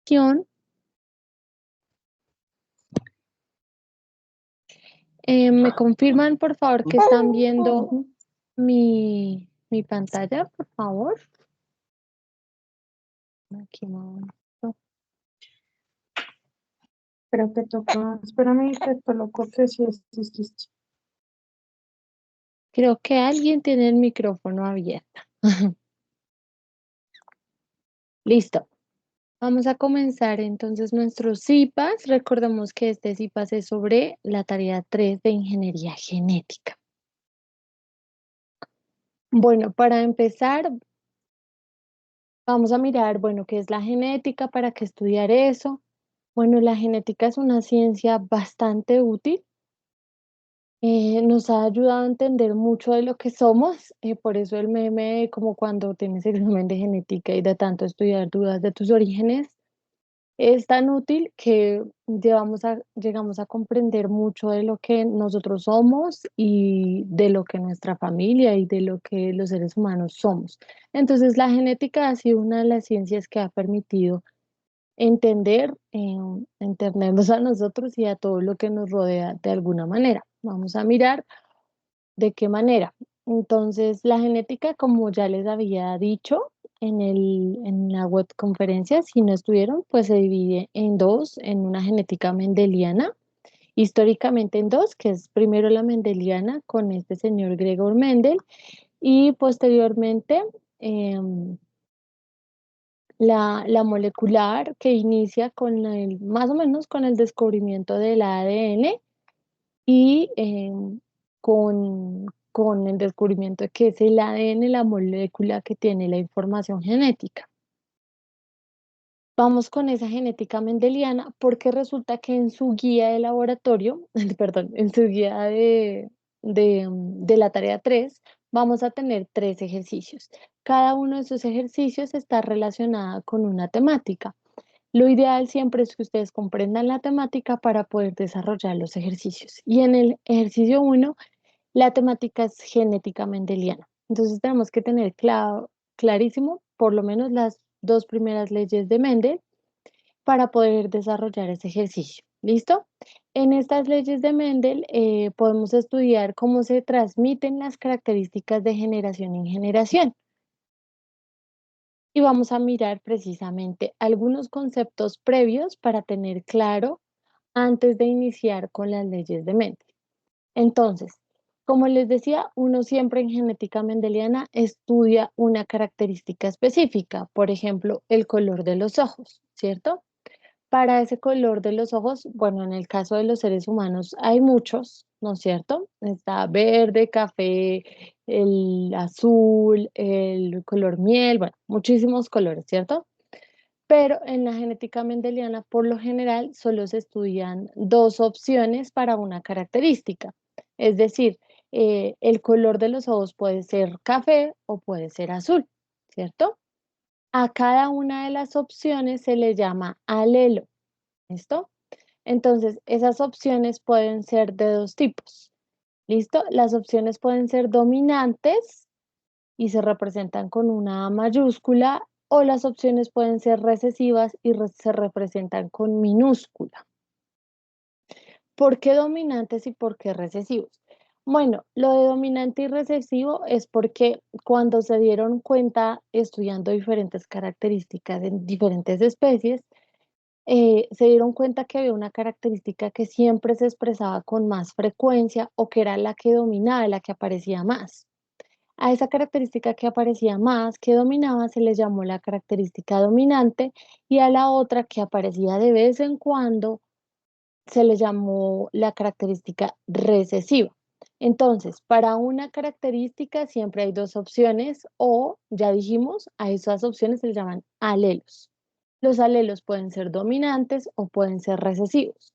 sesión. ¿Me confirman, por favor, que están viendo mi pantalla, por favor? Aquí no. Creo que toca, espérame que coloco que sí exististe. Creo que alguien tiene el micrófono abierto. Listo. Vamos a comenzar entonces nuestros CIPAS. Recordemos que este CIPAS es sobre la tarea 3 de Ingeniería Genética. Bueno, para empezar, vamos a mirar, bueno, qué es la genética, para qué estudiar eso. Bueno, la genética es una ciencia bastante útil. Nos ha ayudado a entender mucho de lo que somos, por eso el meme, como cuando tienes examen de genética y de tanto estudiar dudas de tus orígenes, es tan útil que llegamos a comprender mucho de lo que nosotros somos y de lo que nuestra familia y de lo que los seres humanos somos. Entonces, la genética ha sido una de las ciencias que ha permitido entendernos a nosotros y a todo lo que nos rodea de alguna manera. Vamos a mirar de qué manera. Entonces, la genética, como ya les había dicho en la web conferencia, si no estuvieron, pues se divide en dos, en una genética mendeliana, históricamente en dos, que es primero la mendeliana con este señor Gregor Mendel y posteriormente em, la molecular que inicia con más o menos con el descubrimiento del ADN y con el descubrimiento de que es el ADN la molécula que tiene la información genética. Vamos con esa genética mendeliana porque resulta que en su guía de laboratorio, perdón, en su guía de la tarea 3, vamos a tener 3 ejercicios. Cada uno de esos ejercicios está relacionado con una temática. Lo ideal siempre es que ustedes comprendan la temática para poder desarrollar los ejercicios. Y en el ejercicio 1, la temática es genética mendeliana. Entonces tenemos que tener clarísimo por lo menos las 2 primeras leyes de Mendel para poder desarrollar ese ejercicio. ¿Listo? En estas leyes de Mendel podemos estudiar cómo se transmiten las características de generación en generación. Y vamos a mirar precisamente algunos conceptos previos para tener claro antes de iniciar con las leyes de Mendel. Entonces, como les decía, uno siempre en genética mendeliana estudia una característica específica, por ejemplo, el color de los ojos, ¿cierto? Para ese color de los ojos, bueno, en el caso de los seres humanos hay muchos, ¿no es cierto? Está verde, café, el azul, el color miel, bueno, muchísimos colores, ¿cierto? Pero en la genética mendeliana, por lo general, solo se estudian 2 opciones para una característica. Es decir, el color de los ojos puede ser café o puede ser azul, ¿cierto? A cada una de las opciones se le llama alelo. ¿Listo? Entonces, esas opciones pueden ser de 2 tipos. ¿Listo? Las opciones pueden ser dominantes y se representan con una A mayúscula, o las opciones pueden ser recesivas y se representan con minúscula. ¿Por qué dominantes y por qué recesivos? Bueno, lo de dominante y recesivo es porque cuando se dieron cuenta estudiando diferentes características en diferentes especies, se dieron cuenta que había una característica que siempre se expresaba con más frecuencia o que era la que dominaba, la que aparecía más. A esa característica que aparecía más, que dominaba, se le llamó la característica dominante y a la otra que aparecía de vez en cuando se le llamó la característica recesiva. Entonces, para una característica siempre hay 2 opciones o, ya dijimos, a esas opciones se le llaman alelos. Los alelos pueden ser dominantes o pueden ser recesivos.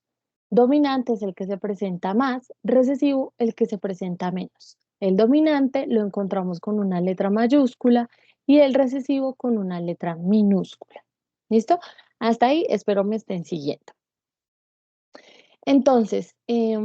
Dominante es el que se presenta más, recesivo el que se presenta menos. El dominante lo encontramos con una letra mayúscula y el recesivo con una letra minúscula. ¿Listo? Hasta ahí espero me estén siguiendo. Entonces,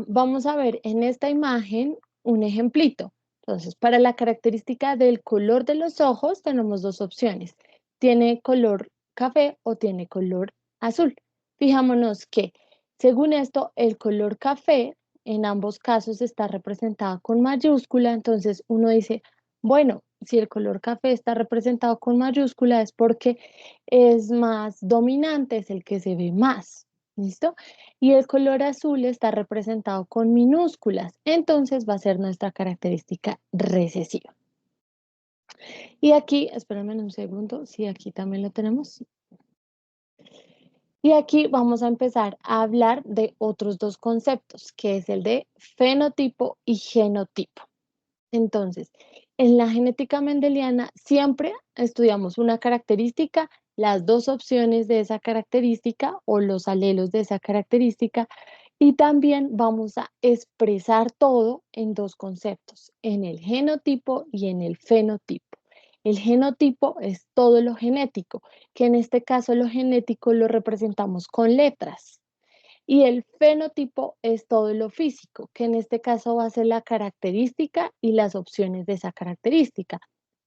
vamos a ver en esta imagen un ejemplito. Entonces, para la característica del color de los ojos tenemos 2 opciones. Tiene color café o tiene color azul. Fijémonos que, según esto, el color café en ambos casos está representado con mayúscula, entonces uno dice, bueno, si el color café está representado con mayúscula es porque es más dominante, es el que se ve más, ¿listo? Y el color azul está representado con minúsculas, entonces va a ser nuestra característica recesiva. Y aquí, espérenme un segundo, sí, aquí también lo tenemos. Y aquí vamos a empezar a hablar de otros dos conceptos, que es el de fenotipo y genotipo. Entonces, en la genética mendeliana siempre estudiamos una característica, las dos opciones de esa característica o los alelos de esa característica, y también vamos a expresar todo en dos conceptos, en el genotipo y en el fenotipo. El genotipo es todo lo genético, que en este caso lo genético lo representamos con letras. Y el fenotipo es todo lo físico, que en este caso va a ser la característica y las opciones de esa característica.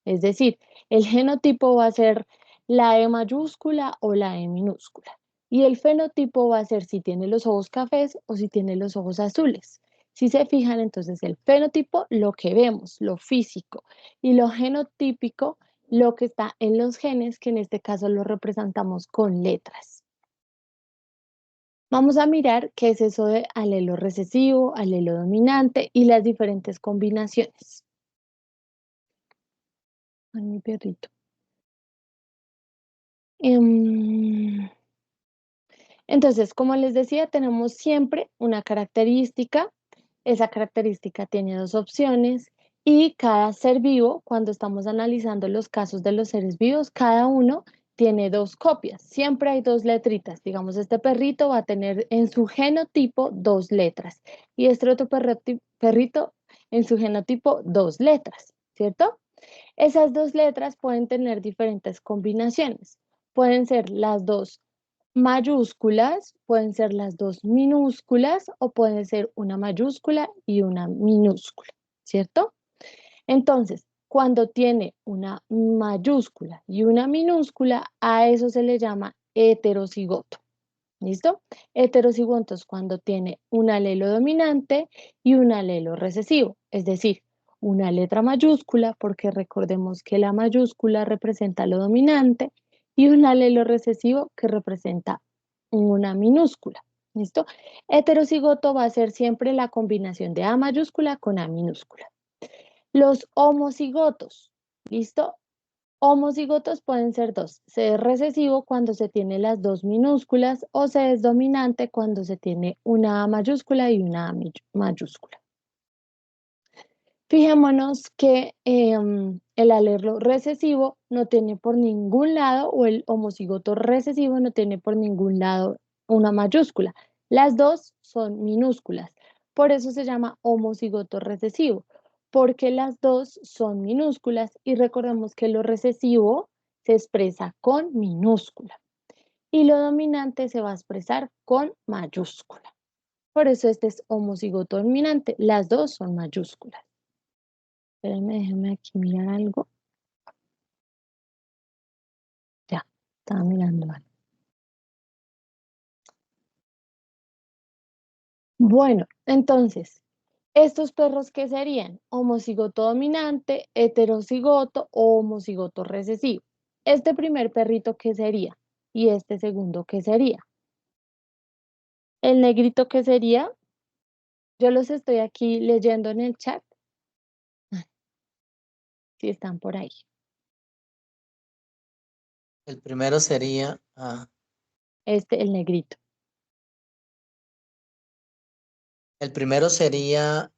Es decir, el genotipo va a ser la E mayúscula o la E minúscula. Y el fenotipo va a ser si tiene los ojos cafés o si tiene los ojos azules. Si se fijan, entonces el fenotipo, lo que vemos, lo físico, y lo genotípico, lo que está en los genes, que en este caso lo representamos con letras. Vamos a mirar qué es eso de alelo recesivo, alelo dominante y las diferentes combinaciones. Ay, mi perrito. Entonces, como les decía, tenemos siempre una característica. Esa característica tiene dos opciones y cada ser vivo, cuando estamos analizando los casos de los seres vivos, cada uno tiene dos copias. Siempre hay dos letritas. Digamos, este perrito va a tener en su genotipo dos letras y este otro perrito en su genotipo dos letras, ¿cierto? Esas dos letras pueden tener diferentes combinaciones. Pueden ser las dos mayúsculas, pueden ser las dos minúsculas o pueden ser una mayúscula y una minúscula, ¿cierto? Entonces, cuando tiene una mayúscula y una minúscula, a eso se le llama heterocigoto. ¿Listo? Heterocigoto es cuando tiene un alelo dominante y un alelo recesivo, es decir, una letra mayúscula, porque recordemos que la mayúscula representa lo dominante, y un alelo recesivo que representa una minúscula. ¿Listo? Heterocigoto va a ser siempre la combinación de A mayúscula con A minúscula. Los homocigotos, ¿listo? Homocigotos pueden ser dos. Se es recesivo cuando se tiene las dos minúsculas o se es dominante cuando se tiene una A mayúscula y una A mayúscula. Fijémonos que el alelo recesivo no tiene por ningún lado, o el homocigoto recesivo no tiene por ningún lado una mayúscula. Las dos son minúsculas. Por eso se llama homocigoto recesivo, porque las dos son minúsculas y recordemos que lo recesivo se expresa con minúscula y lo dominante se va a expresar con mayúscula. Por eso este es homocigoto dominante. Las dos son mayúsculas. Espérenme, déjenme aquí mirar algo. Ya, estaba mirando algo. Bueno, entonces, ¿estos perros qué serían? Homocigoto dominante, heterocigoto o homocigoto recesivo. Este primer perrito, ¿qué sería? Y este segundo, ¿qué sería? El negrito, ¿qué sería? Yo los estoy aquí leyendo en el chat. Si están por ahí. El primero sería, El negrito. el primero sería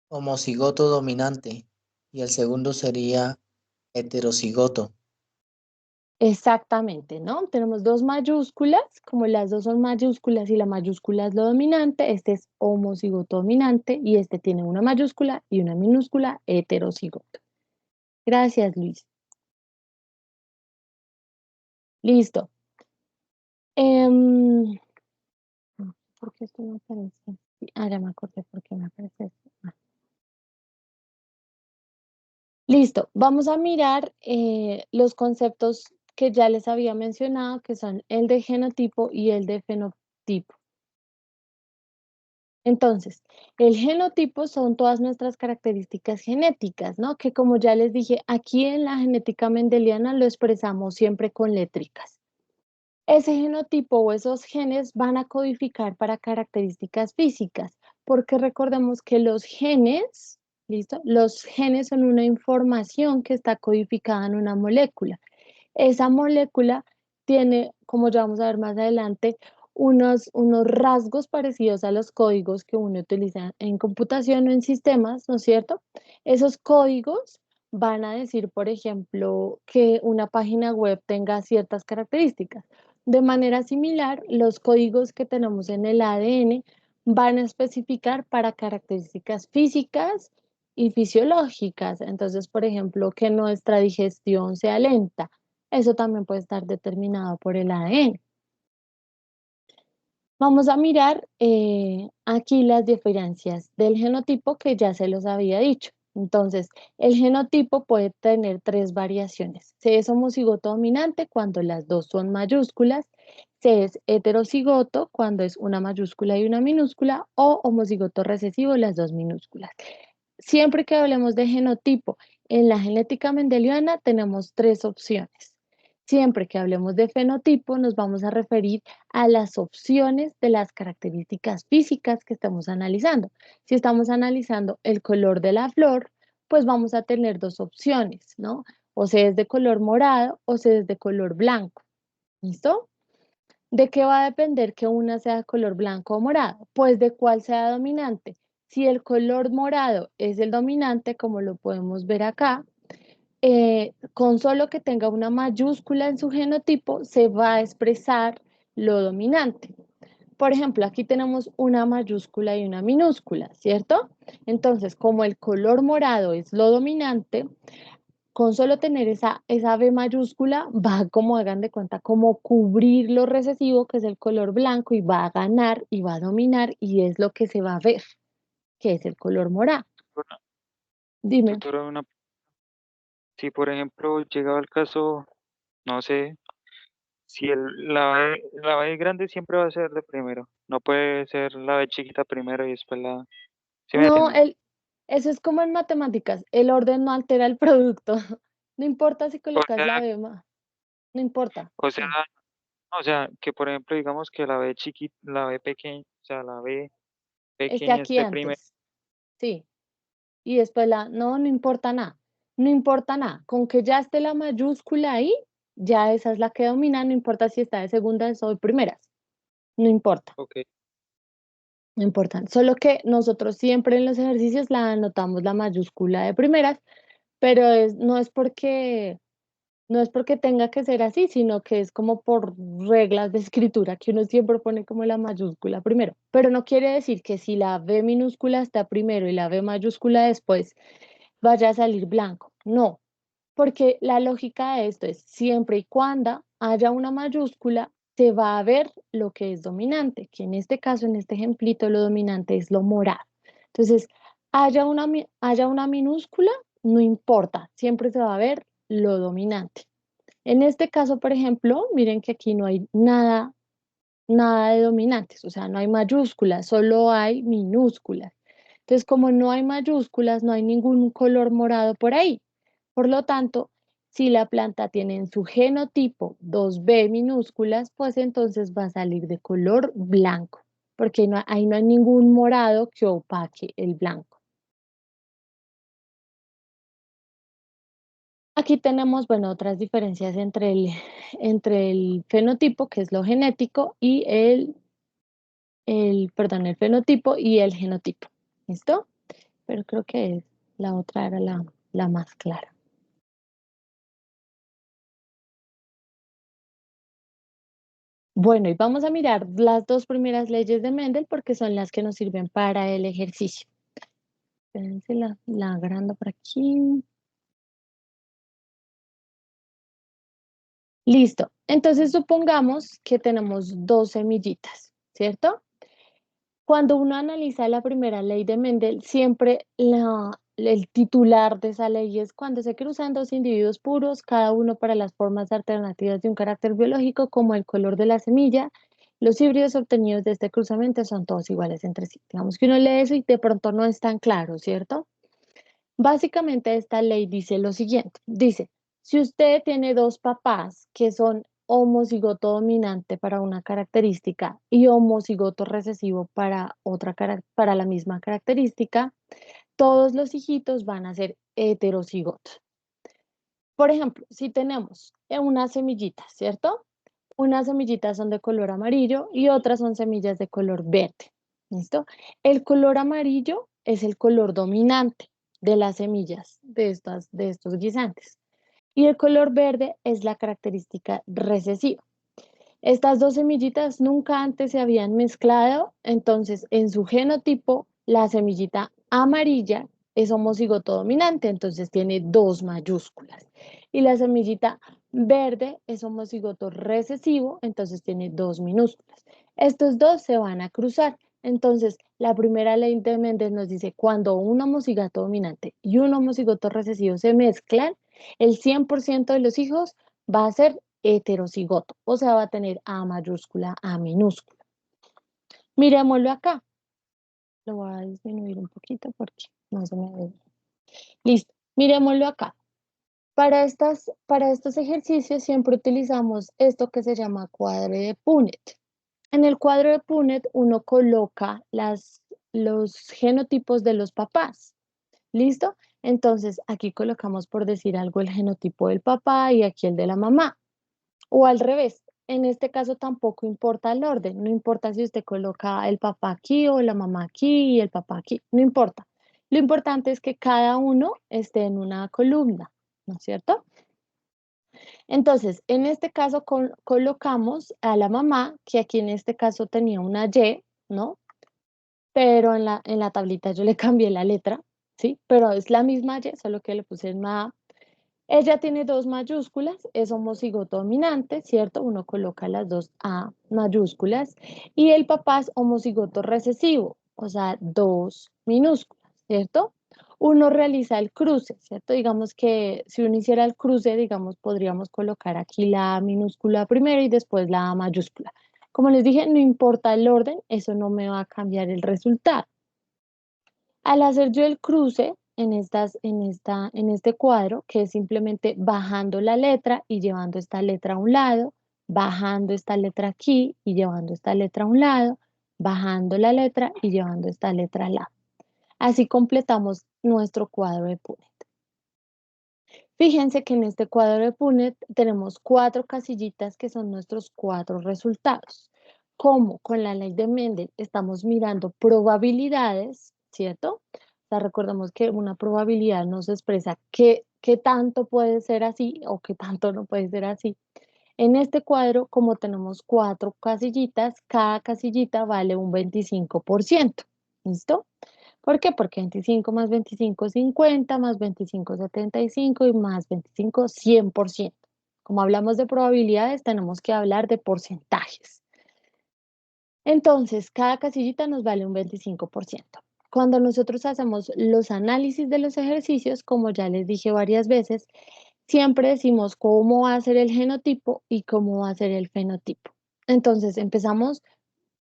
homocigoto dominante y el segundo sería heterocigoto. Exactamente, ¿no? Tenemos dos mayúsculas, como las dos son mayúsculas y la mayúscula es lo dominante, este es homocigoto dominante y este tiene una mayúscula y una minúscula heterocigoto. Gracias, Luis. Listo. ¿Por qué esto no aparece? Ya me acordé por qué me aparece esto. Listo, vamos a mirar los conceptos que ya les había mencionado, que son el de genotipo y el de fenotipo. Entonces, el genotipo son todas nuestras características genéticas, ¿no? Que como ya les dije, aquí en la genética mendeliana lo expresamos siempre con létricas. Ese genotipo o esos genes van a codificar para características físicas, porque recordemos que los genes, ¿listo? Los genes son una información que está codificada en una molécula. Esa molécula tiene, como ya vamos a ver más adelante, unos rasgos parecidos a los códigos que uno utiliza en computación o en sistemas, ¿no es cierto? Esos códigos van a decir, por ejemplo, que una página web tenga ciertas características. De manera similar, los códigos que tenemos en el ADN van a especificar para características físicas y fisiológicas. Entonces, por ejemplo, que nuestra digestión sea lenta. Eso también puede estar determinado por el ADN. Vamos a mirar aquí las diferencias del genotipo que ya se los había dicho. Entonces, el genotipo puede tener tres variaciones. Se es homocigoto dominante cuando las dos son mayúsculas, se es heterocigoto cuando es una mayúscula y una minúscula, o homocigoto recesivo, las dos minúsculas. Siempre que hablemos de genotipo en la genética mendeliana tenemos tres opciones. Siempre que hablemos de fenotipo nos vamos a referir a las opciones de las características físicas que estamos analizando. Si estamos analizando el color de la flor, pues vamos a tener dos opciones, ¿no? O se es de color morado o se es de color blanco. ¿Listo? ¿De qué va a depender que una sea de color blanco o morado? Pues de cuál sea dominante. Si el color morado es el dominante, como lo podemos ver acá, con solo que tenga una mayúscula en su genotipo, se va a expresar lo dominante. Por ejemplo, aquí tenemos una mayúscula y una minúscula, ¿cierto? Entonces, como el color morado es lo dominante, con solo tener esa B mayúscula, va como hagan de cuenta, como cubrir lo recesivo, que es el color blanco, y va a ganar y va a dominar, y es lo que se va a ver, que es el color morado. Dime. Doctora, si por ejemplo llegaba el caso, no sé, si la B grande siempre va a ser de primero, no puede ser la B chiquita primero y después la... ¿Sí me No, entiendes? eso es como en matemáticas, el orden no altera el producto. No importa si O colocas la sea, B más, no importa. o sea, Sí. o sea, que por ejemplo digamos que la B chiquita, la B pequeña, o sea, la B Esté pequeña aquí esté primero. antes, sí. Y después no importa nada. No importa nada. Con que ya esté la mayúscula ahí, ya esa es la que domina, no importa si está de segundas o de primeras. No importa, Ok, no importa. Solo que nosotros siempre en los ejercicios la anotamos la mayúscula de primeras, pero no es porque tenga que ser así, sino que es como por reglas de escritura que uno siempre pone como la mayúscula primero. Pero no quiere decir que si la B minúscula está primero y la B mayúscula después, vaya a salir blanco. No, porque la lógica de esto es siempre y cuando haya una mayúscula, se va a ver lo que es dominante, que en este caso, en este ejemplito, lo dominante es lo morado. Entonces, haya una minúscula, no importa, siempre se va a ver lo dominante. En este caso, por ejemplo, miren que aquí no hay nada de dominantes, o sea, no hay mayúsculas, solo hay minúsculas. Entonces, como no hay mayúsculas, no hay ningún color morado por ahí. Por lo tanto, si la planta tiene en su genotipo 2B minúsculas, pues entonces va a salir de color blanco, porque ahí no hay ningún morado que opaque el blanco. Aquí tenemos, bueno, otras diferencias entre el fenotipo, que es lo genético, y el fenotipo y el genotipo. ¿Listo? Pero creo que la otra era la más clara. Bueno, y vamos a mirar las dos primeras leyes de Mendel porque son las que nos sirven para el ejercicio. Espérense, la agrando por aquí. Listo. Entonces supongamos que tenemos dos semillitas, ¿cierto? Cuando uno analiza la primera ley de Mendel, siempre el titular de esa ley es cuando se cruzan dos individuos puros, cada uno para las formas alternativas de un carácter biológico, como el color de la semilla, los híbridos obtenidos de este cruzamiento son todos iguales entre sí. Digamos que uno lee eso y de pronto no es tan claro, ¿cierto? Básicamente esta ley dice lo siguiente, dice, si usted tiene dos papás que son homocigoto dominante para una característica y homocigoto recesivo para para la misma característica, todos los hijitos van a ser heterocigotos. Por ejemplo, si tenemos unas semillitas, ¿cierto? Unas semillitas son de color amarillo y otras son semillas de color verde. ¿Listo? El color amarillo es el color dominante de las semillas de estos guisantes. Y el color verde es la característica recesiva. Estas dos semillitas nunca antes se habían mezclado, entonces en su genotipo la semillita amarilla es homocigoto dominante, entonces tiene 2 mayúsculas. Y la semillita verde es homocigoto recesivo, entonces tiene 2 minúsculas. Estos dos se van a cruzar. Entonces, la primera ley de Mendel nos dice, cuando un homocigoto dominante y un homocigoto recesivo se mezclan, el 100% de los hijos va a ser heterocigoto, o sea, va a tener A mayúscula, A minúscula. Miremoslo acá. Lo voy a disminuir un poquito porque no se me ve. Listo, miremoslo acá. Para estos ejercicios siempre utilizamos esto que se llama cuadro de Punnett. En el cuadro de Punnett uno coloca los genotipos de los papás. ¿Listo? Entonces aquí colocamos, por decir algo, el genotipo del papá y aquí el de la mamá. O al revés, en este caso tampoco importa el orden, no importa si usted coloca el papá aquí o la mamá aquí y el papá aquí, no importa. Lo importante es que cada uno esté en una columna, ¿no es cierto? Entonces, en este caso colocamos a la mamá, que aquí en este caso tenía una Y, ¿no? Pero en la tablita yo le cambié la letra, ¿sí? Pero es la misma Y, solo que le puse una A. Ella tiene 2 mayúsculas, es homocigoto dominante, ¿cierto? Uno coloca las 2 A mayúsculas. Y el papá es homocigoto recesivo, o sea, 2 minúsculas, ¿cierto? Uno realiza el cruce, ¿cierto? Digamos que si uno hiciera el cruce, digamos, podríamos colocar aquí la A minúscula primero y después la A mayúscula. Como les dije, no importa el orden, eso no me va a cambiar el resultado. Al hacer yo el cruce en este cuadro, que es simplemente bajando la letra y llevando esta letra a un lado, bajando esta letra aquí y llevando esta letra a un lado, bajando la letra y llevando esta letra al lado. Así completamos nuestro cuadro de Punnett. Fíjense que en este cuadro de Punnett tenemos 4 casillitas que son nuestros 4 resultados. Como con la ley de Mendel estamos mirando probabilidades, ¿cierto? O sea, recordemos que una probabilidad nos expresa qué tanto puede ser así o qué tanto no puede ser así. En este cuadro, como tenemos 4 casillitas, cada casillita vale un 25%. ¿Listo? ¿Por qué? Porque 25 más 25, 50, más 25, 75 y más 25, 100%. Como hablamos de probabilidades, tenemos que hablar de porcentajes. Entonces, cada casillita nos vale un 25%. Cuando nosotros hacemos los análisis de los ejercicios, como ya les dije varias veces, siempre decimos cómo va a ser el genotipo y cómo va a ser el fenotipo. Entonces,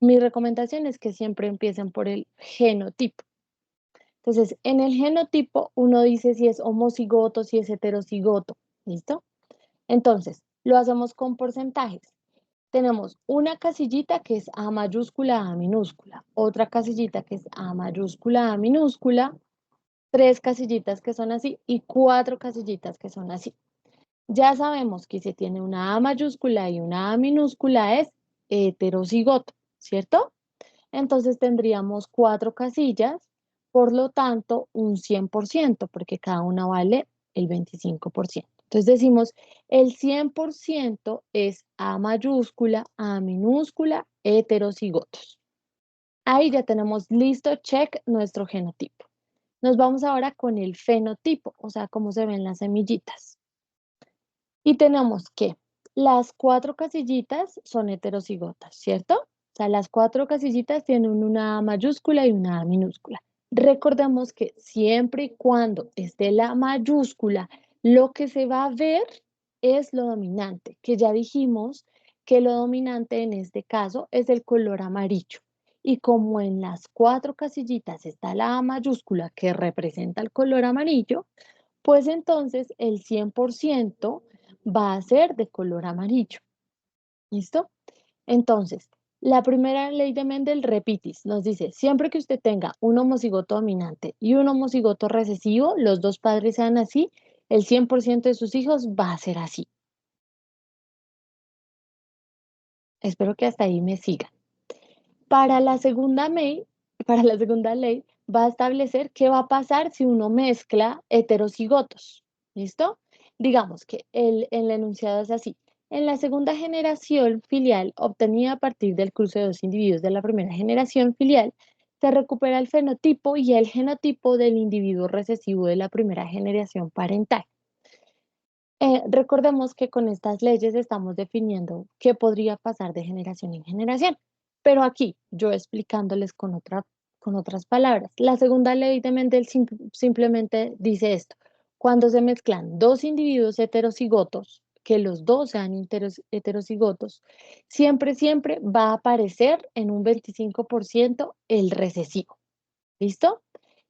mi recomendación es que siempre empiecen por el genotipo. Entonces, en el genotipo uno dice si es homocigoto, si es heterocigoto, ¿listo? Entonces, lo hacemos con porcentajes. Tenemos una casillita que es A mayúscula, A minúscula, otra casillita que es A mayúscula, A minúscula, 3 casillitas que son así y 4 casillitas que son así. Ya sabemos que si tiene una A mayúscula y una A minúscula es heterocigoto, ¿cierto? Entonces tendríamos 4 casillas, por lo tanto un 100%, porque cada una vale el 25%. Entonces decimos, el 100% es A mayúscula, A minúscula, heterocigotos. Ahí ya tenemos listo, check, nuestro genotipo. Nos vamos ahora con el fenotipo, o sea, cómo se ven las semillitas. Y tenemos que las 4 casillitas son heterocigotas, ¿cierto? O sea, las 4 casillitas tienen una A mayúscula y una A minúscula. Recordemos que siempre y cuando esté la mayúscula, lo que se va a ver es lo dominante, que ya dijimos que lo dominante en este caso es el color amarillo. Y como en las 4 casillitas está la A mayúscula que representa el color amarillo, pues entonces el 100% va a ser de color amarillo. ¿Listo? Entonces, la primera ley de Mendel, repitis, nos dice, siempre que usted tenga un homocigoto dominante y un homocigoto recesivo, los dos padres sean así, el 100% de sus hijos va a ser así. Espero que hasta ahí me sigan. Para la segunda ley, va a establecer qué va a pasar si uno mezcla heterocigotos. ¿Listo? Digamos que el enunciado es así. En la segunda generación filial obtenida a partir del cruce de dos individuos de la primera generación filial, se recupera el fenotipo y el genotipo del individuo recesivo de la primera generación parental. Recordemos que con estas leyes estamos definiendo qué podría pasar de generación en generación, pero aquí yo explicándoles con otras palabras. La segunda ley de Mendel simplemente dice esto: cuando se mezclan dos individuos heterocigotos, que los dos sean heterocigotos, siempre va a aparecer en un 25% el recesivo. ¿Listo?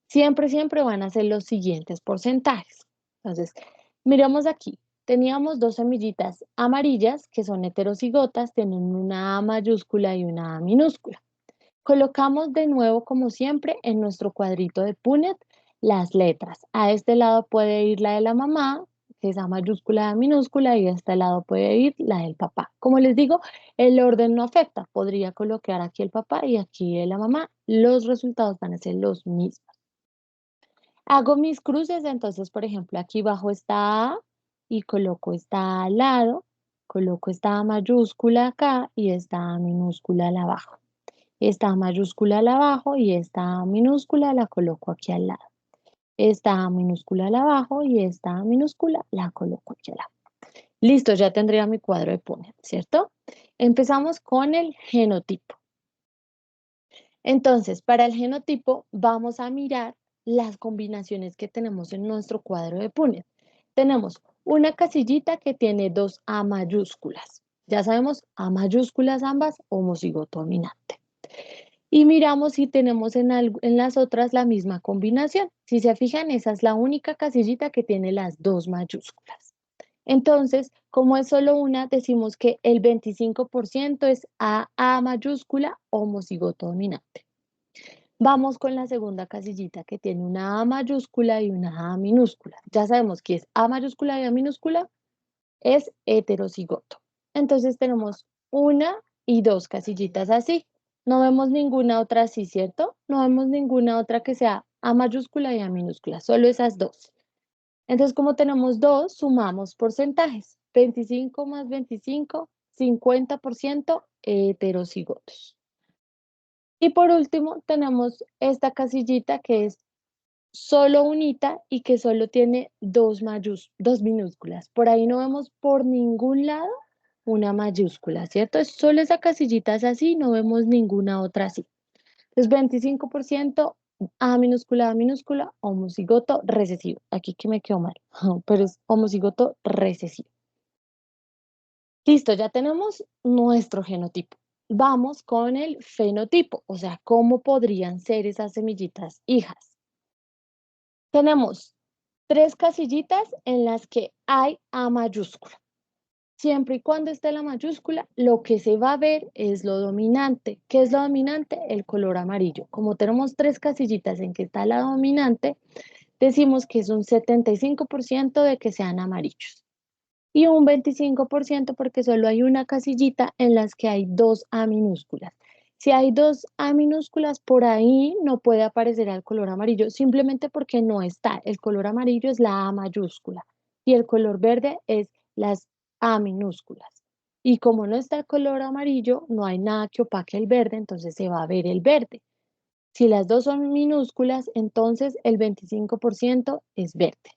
Siempre van a ser los siguientes porcentajes. Entonces, miramos aquí. Teníamos dos semillitas amarillas que son heterocigotas, tienen una A mayúscula y una A minúscula. Colocamos de nuevo, como siempre, en nuestro cuadrito de Punnett las letras. A este lado puede ir la de la mamá, que es A mayúscula, A minúscula, y a este lado puede ir la del papá. Como les digo, el orden no afecta. Podría colocar aquí el papá y aquí la mamá. Los resultados van a ser los mismos. Hago mis cruces, entonces, por ejemplo, aquí abajo está A y coloco esta al lado, coloco esta A mayúscula acá y esta A minúscula al abajo. Esta A mayúscula al abajo y esta A minúscula la coloco aquí al lado. Esta A minúscula al abajo y esta A minúscula la coloco aquí al lado. Listo, ya tendría mi cuadro de Punnett, ¿cierto? Empezamos con el genotipo. Entonces, para el genotipo vamos a mirar las combinaciones que tenemos en nuestro cuadro de Punnett. Tenemos una casillita que tiene dos A mayúsculas. Ya sabemos, A mayúsculas ambas, homocigoto dominante. Y miramos si tenemos en las otras la misma combinación. Si se fijan, esa es la única casillita que tiene las dos mayúsculas. Entonces, como es solo una, decimos que el 25% es A mayúscula, homocigoto dominante. Vamos con la segunda casillita que tiene una A mayúscula y una A minúscula. Ya sabemos que es A mayúscula y A minúscula, es heterocigoto. Entonces tenemos una y dos casillitas así. No vemos ninguna otra así, ¿cierto? No vemos ninguna otra que sea A mayúscula y A minúscula, solo esas dos. Entonces, como tenemos dos, sumamos porcentajes. 25 más 25, 50% heterocigotos. Y por último, tenemos esta casillita que es solo unita y que solo tiene dos minúsculas. Por ahí no vemos por ningún lado una mayúscula, ¿cierto? Es solo esa casillita es así, no vemos ninguna otra así. Entonces, 25% A minúscula, homocigoto recesivo. Aquí que me quedó mal, pero es homocigoto recesivo. Listo, ya tenemos nuestro genotipo. Vamos con el fenotipo, o sea, cómo podrían ser esas semillitas hijas. Tenemos tres casillitas en las que hay A mayúscula. Siempre y cuando esté la mayúscula, lo que se va a ver es lo dominante. ¿Qué es lo dominante? El color amarillo. Como tenemos tres casillitas en que está la dominante, decimos que es un 75% de que sean amarillos. Y un 25% porque solo hay una casillita en las que hay dos A minúsculas. Si hay dos A minúsculas, por ahí no puede aparecer el color amarillo, simplemente porque no está. El color amarillo es la A mayúscula y el color verde es las A minúsculas. Y como no está el color amarillo, no hay nada que opaque el verde, entonces se va a ver el verde. Si las dos son minúsculas, entonces el 25% es verde.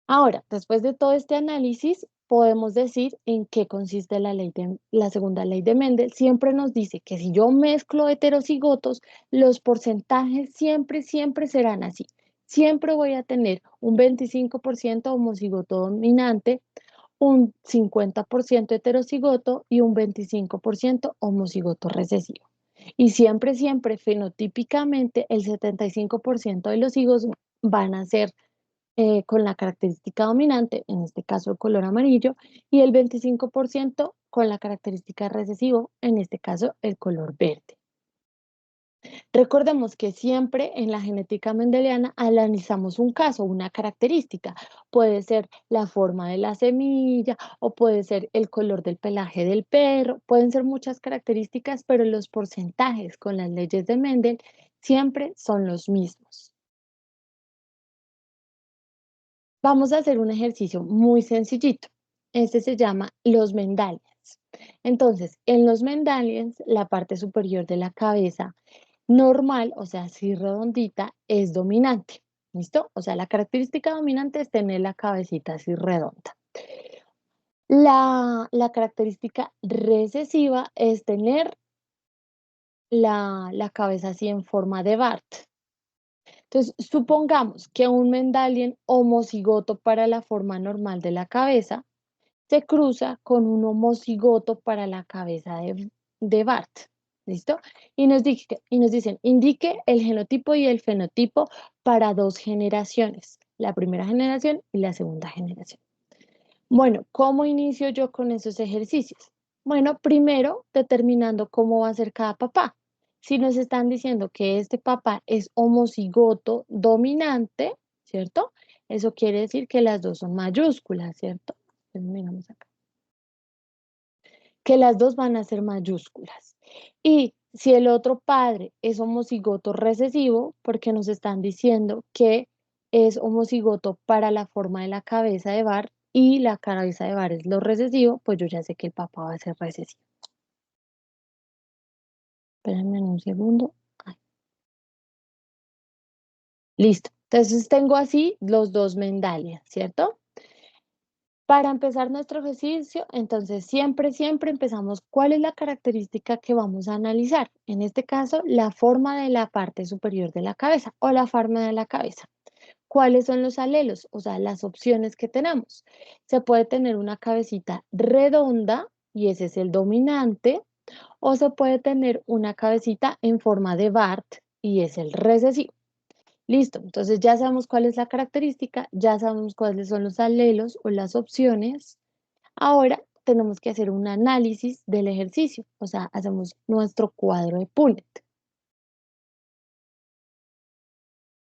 Ahora, después de todo este análisis, podemos decir en qué consiste la segunda ley de Mendel. Siempre nos dice que si yo mezclo heterocigotos, los porcentajes siempre serán así. Siempre voy a tener un 25% homocigoto dominante, un 50% heterocigoto y un 25% homocigoto recesivo. Y siempre, fenotípicamente, el 75% de los hijos van a ser con la característica dominante, en este caso el color amarillo, y el 25% con la característica recesivo, en este caso el color verde. Recordemos que siempre en la genética mendeliana analizamos un caso, una característica. Puede ser la forma de la semilla o puede ser el color del pelaje del perro. Pueden ser muchas características, pero los porcentajes con las leyes de Mendel siempre son los mismos. Vamos a hacer un ejercicio muy sencillito. Este se llama los Mendalians. Entonces, en los Mendalians, la parte superior de la cabeza normal, o sea, así redondita, es dominante. ¿Listo? O sea, la característica dominante es tener la cabecita así redonda. La característica recesiva es tener la cabeza así en forma de Bart. Entonces, supongamos que un Mendalian homocigoto para la forma normal de la cabeza se cruza con un homocigoto para la cabeza de Bart. ¿Listo? Y nos dicen, indique el genotipo y el fenotipo para 2 generaciones, la primera generación y la segunda generación. Bueno, ¿cómo inicio yo con esos ejercicios? Bueno, primero determinando cómo va a ser cada papá. Si nos están diciendo que este papá es homocigoto dominante, ¿cierto? Eso quiere decir que las dos son mayúsculas, ¿cierto? Miramos acá. Que las dos van a ser mayúsculas. Y si el otro padre es homocigoto recesivo, porque nos están diciendo que es homocigoto para la forma de la cabeza de Bart y la cabeza de Bart es lo recesivo, pues yo ya sé que el papá va a ser recesivo. Espérenme un segundo. Ay. Listo. Entonces tengo así los dos Mendalian, ¿cierto? Para empezar nuestro ejercicio, entonces siempre empezamos cuál es la característica que vamos a analizar. En este caso, la forma de la parte superior de la cabeza o la forma de la cabeza. ¿Cuáles son los alelos? O sea, las opciones que tenemos. Se puede tener una cabecita redonda y ese es el dominante, o se puede tener una cabecita en forma de Bart y es el recesivo. Listo, entonces ya sabemos cuál es la característica, ya sabemos cuáles son los alelos o las opciones. Ahora tenemos que hacer un análisis del ejercicio, o sea, hacemos nuestro cuadro de Punnett.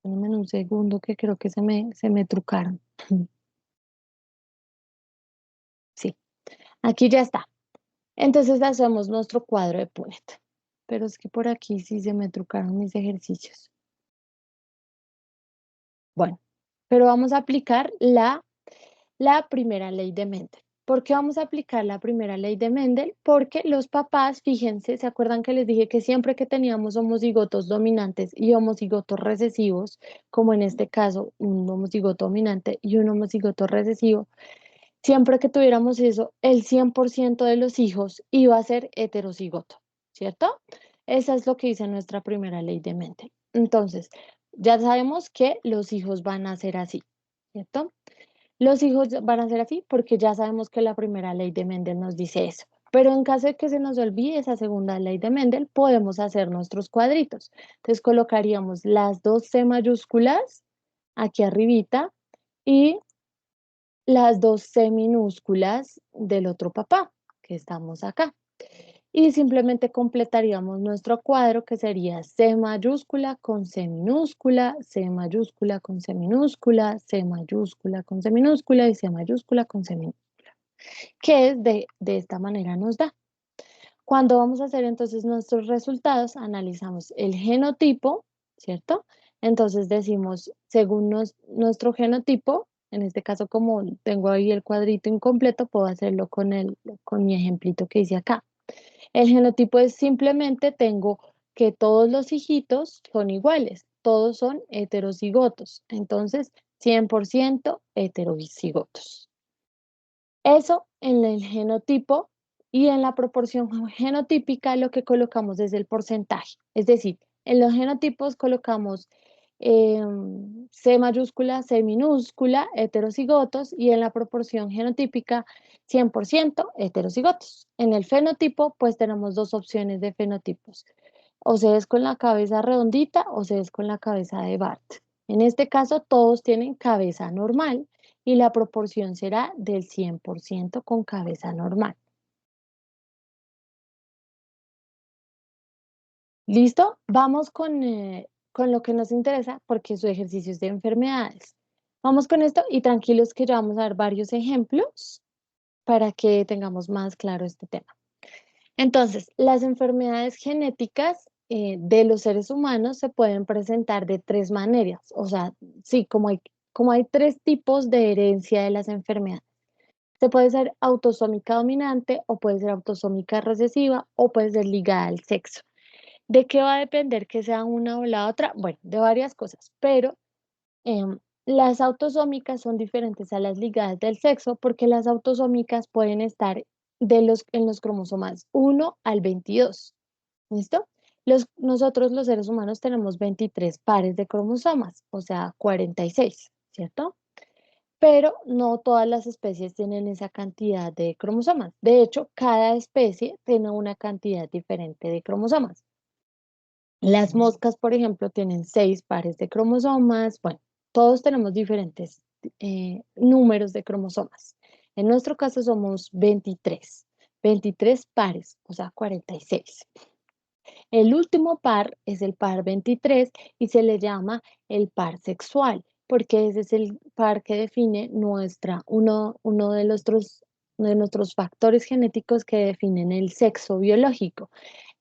Déjenme un segundo que creo que se me trucaron. Sí, aquí ya está. Entonces hacemos nuestro cuadro de Punnett. Pero es que por aquí sí se me trucaron mis ejercicios. Bueno, pero vamos a aplicar la primera ley de Mendel. ¿Por qué vamos a aplicar la primera ley de Mendel? Porque los papás, fíjense, ¿se acuerdan que les dije que siempre que teníamos homocigotos dominantes y homocigotos recesivos, como en este caso un homocigoto dominante y un homocigoto recesivo, siempre que tuviéramos eso, el 100% de los hijos iba a ser heterocigoto, ¿cierto? Esa es lo que dice nuestra primera ley de Mendel. Entonces, ya sabemos que los hijos van a ser así, ¿cierto? Los hijos van a ser así porque ya sabemos que la primera ley de Mendel nos dice eso. Pero en caso de que se nos olvide esa segunda ley de Mendel, podemos hacer nuestros cuadritos. Entonces colocaríamos las dos C mayúsculas aquí arribita y las dos C minúsculas del otro papá, que estamos acá. Y simplemente completaríamos nuestro cuadro que sería C mayúscula con C minúscula, C mayúscula con C minúscula, C mayúscula con C minúscula y C mayúscula con C minúscula, que es de esta manera nos da. Cuando vamos a hacer entonces nuestros resultados, analizamos el genotipo, ¿cierto? Entonces decimos, según nuestro genotipo, en este caso como tengo ahí el cuadrito incompleto, puedo hacerlo con mi ejemplito que hice acá. El genotipo es simplemente tengo que todos los hijitos son iguales, todos son heterocigotos, entonces 100% heterocigotos. Eso en el genotipo, y en la proporción genotípica lo que colocamos es el porcentaje. Es decir, en los genotipos colocamos C mayúscula, C minúscula, heterocigotos, y en la proporción genotípica 100% heterocigotos. En el fenotipo pues tenemos dos opciones de fenotipos. O se es con la cabeza redondita o se es con la cabeza de Bart. En este caso todos tienen cabeza normal y la proporción será del 100% con cabeza normal. ¿Listo? Vamos con lo que nos interesa porque su ejercicio es de enfermedades. Vamos con esto y tranquilos que ya vamos a ver varios ejemplos para que tengamos más claro este tema. Entonces, las enfermedades genéticas de los seres humanos se pueden presentar de tres maneras. O sea, sí, como hay tres tipos de herencia de las enfermedades. Se puede ser autosómica dominante o puede ser autosómica recesiva o puede ser ligada al sexo. ¿De qué va a depender que sea una o la otra? Bueno, de varias cosas, pero las autosómicas son diferentes a las ligadas del sexo porque las autosómicas pueden estar en los cromosomas 1 al 22. ¿Listo? Nosotros los seres humanos tenemos 23 pares de cromosomas, o sea, 46, ¿cierto? Pero no todas las especies tienen esa cantidad de cromosomas. De hecho, cada especie tiene una cantidad diferente de cromosomas. Las moscas, por ejemplo, tienen 6 pares de cromosomas. Bueno, todos tenemos diferentes números de cromosomas. En nuestro caso somos 23 pares, o sea, 46. El último par es el par 23 y se le llama el par sexual, porque ese es el par que define uno de nuestros factores genéticos que definen el sexo biológico.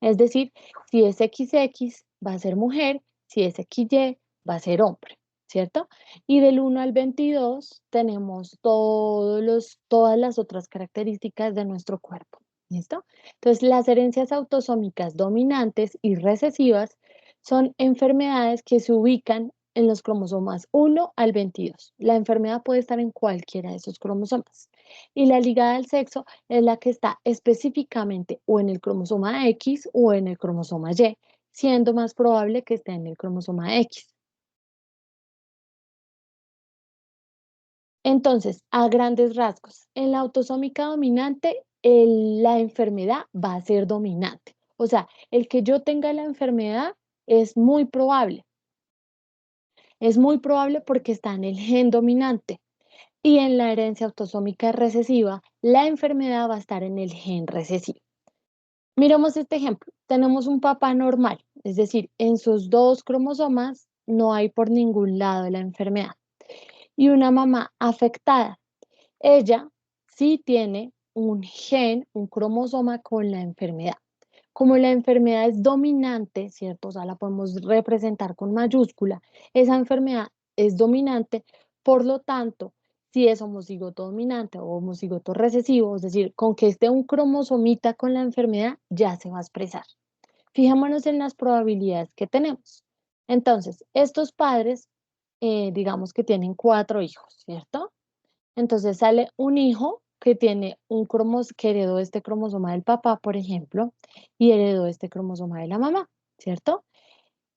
Es decir, si es XX va a ser mujer, si es XY va a ser hombre, ¿cierto? Y del 1 al 22 tenemos todas las otras características de nuestro cuerpo, ¿listo? Entonces, las herencias autosómicas dominantes y recesivas son enfermedades que se ubican en los cromosomas 1 al 22. La enfermedad puede estar en cualquiera de esos cromosomas. Y la ligada al sexo es la que está específicamente o en el cromosoma X o en el cromosoma Y, siendo más probable que esté en el cromosoma X. Entonces, a grandes rasgos, en la autosómica dominante, la enfermedad va a ser dominante. O sea, el que yo tenga la enfermedad es muy probable. Es muy probable porque está en el gen dominante. Y en la herencia autosómica recesiva, la enfermedad va a estar en el gen recesivo. Miremos este ejemplo. Tenemos un papá normal, es decir, en sus dos cromosomas no hay por ningún lado la enfermedad. Y una mamá afectada. Ella sí tiene un gen, un cromosoma con la enfermedad. Como la enfermedad es dominante, ¿cierto? O sea, la podemos representar con mayúscula. Esa enfermedad es dominante, por lo tanto, si es homocigoto dominante o homocigoto recesivo, es decir, con que esté un cromosomita con la enfermedad, ya se va a expresar. Fijémonos en las probabilidades que tenemos. Entonces, estos padres, digamos que tienen 4 hijos, ¿cierto? Entonces sale un hijo que tiene que heredó este cromosoma del papá, por ejemplo, y heredó este cromosoma de la mamá, ¿cierto?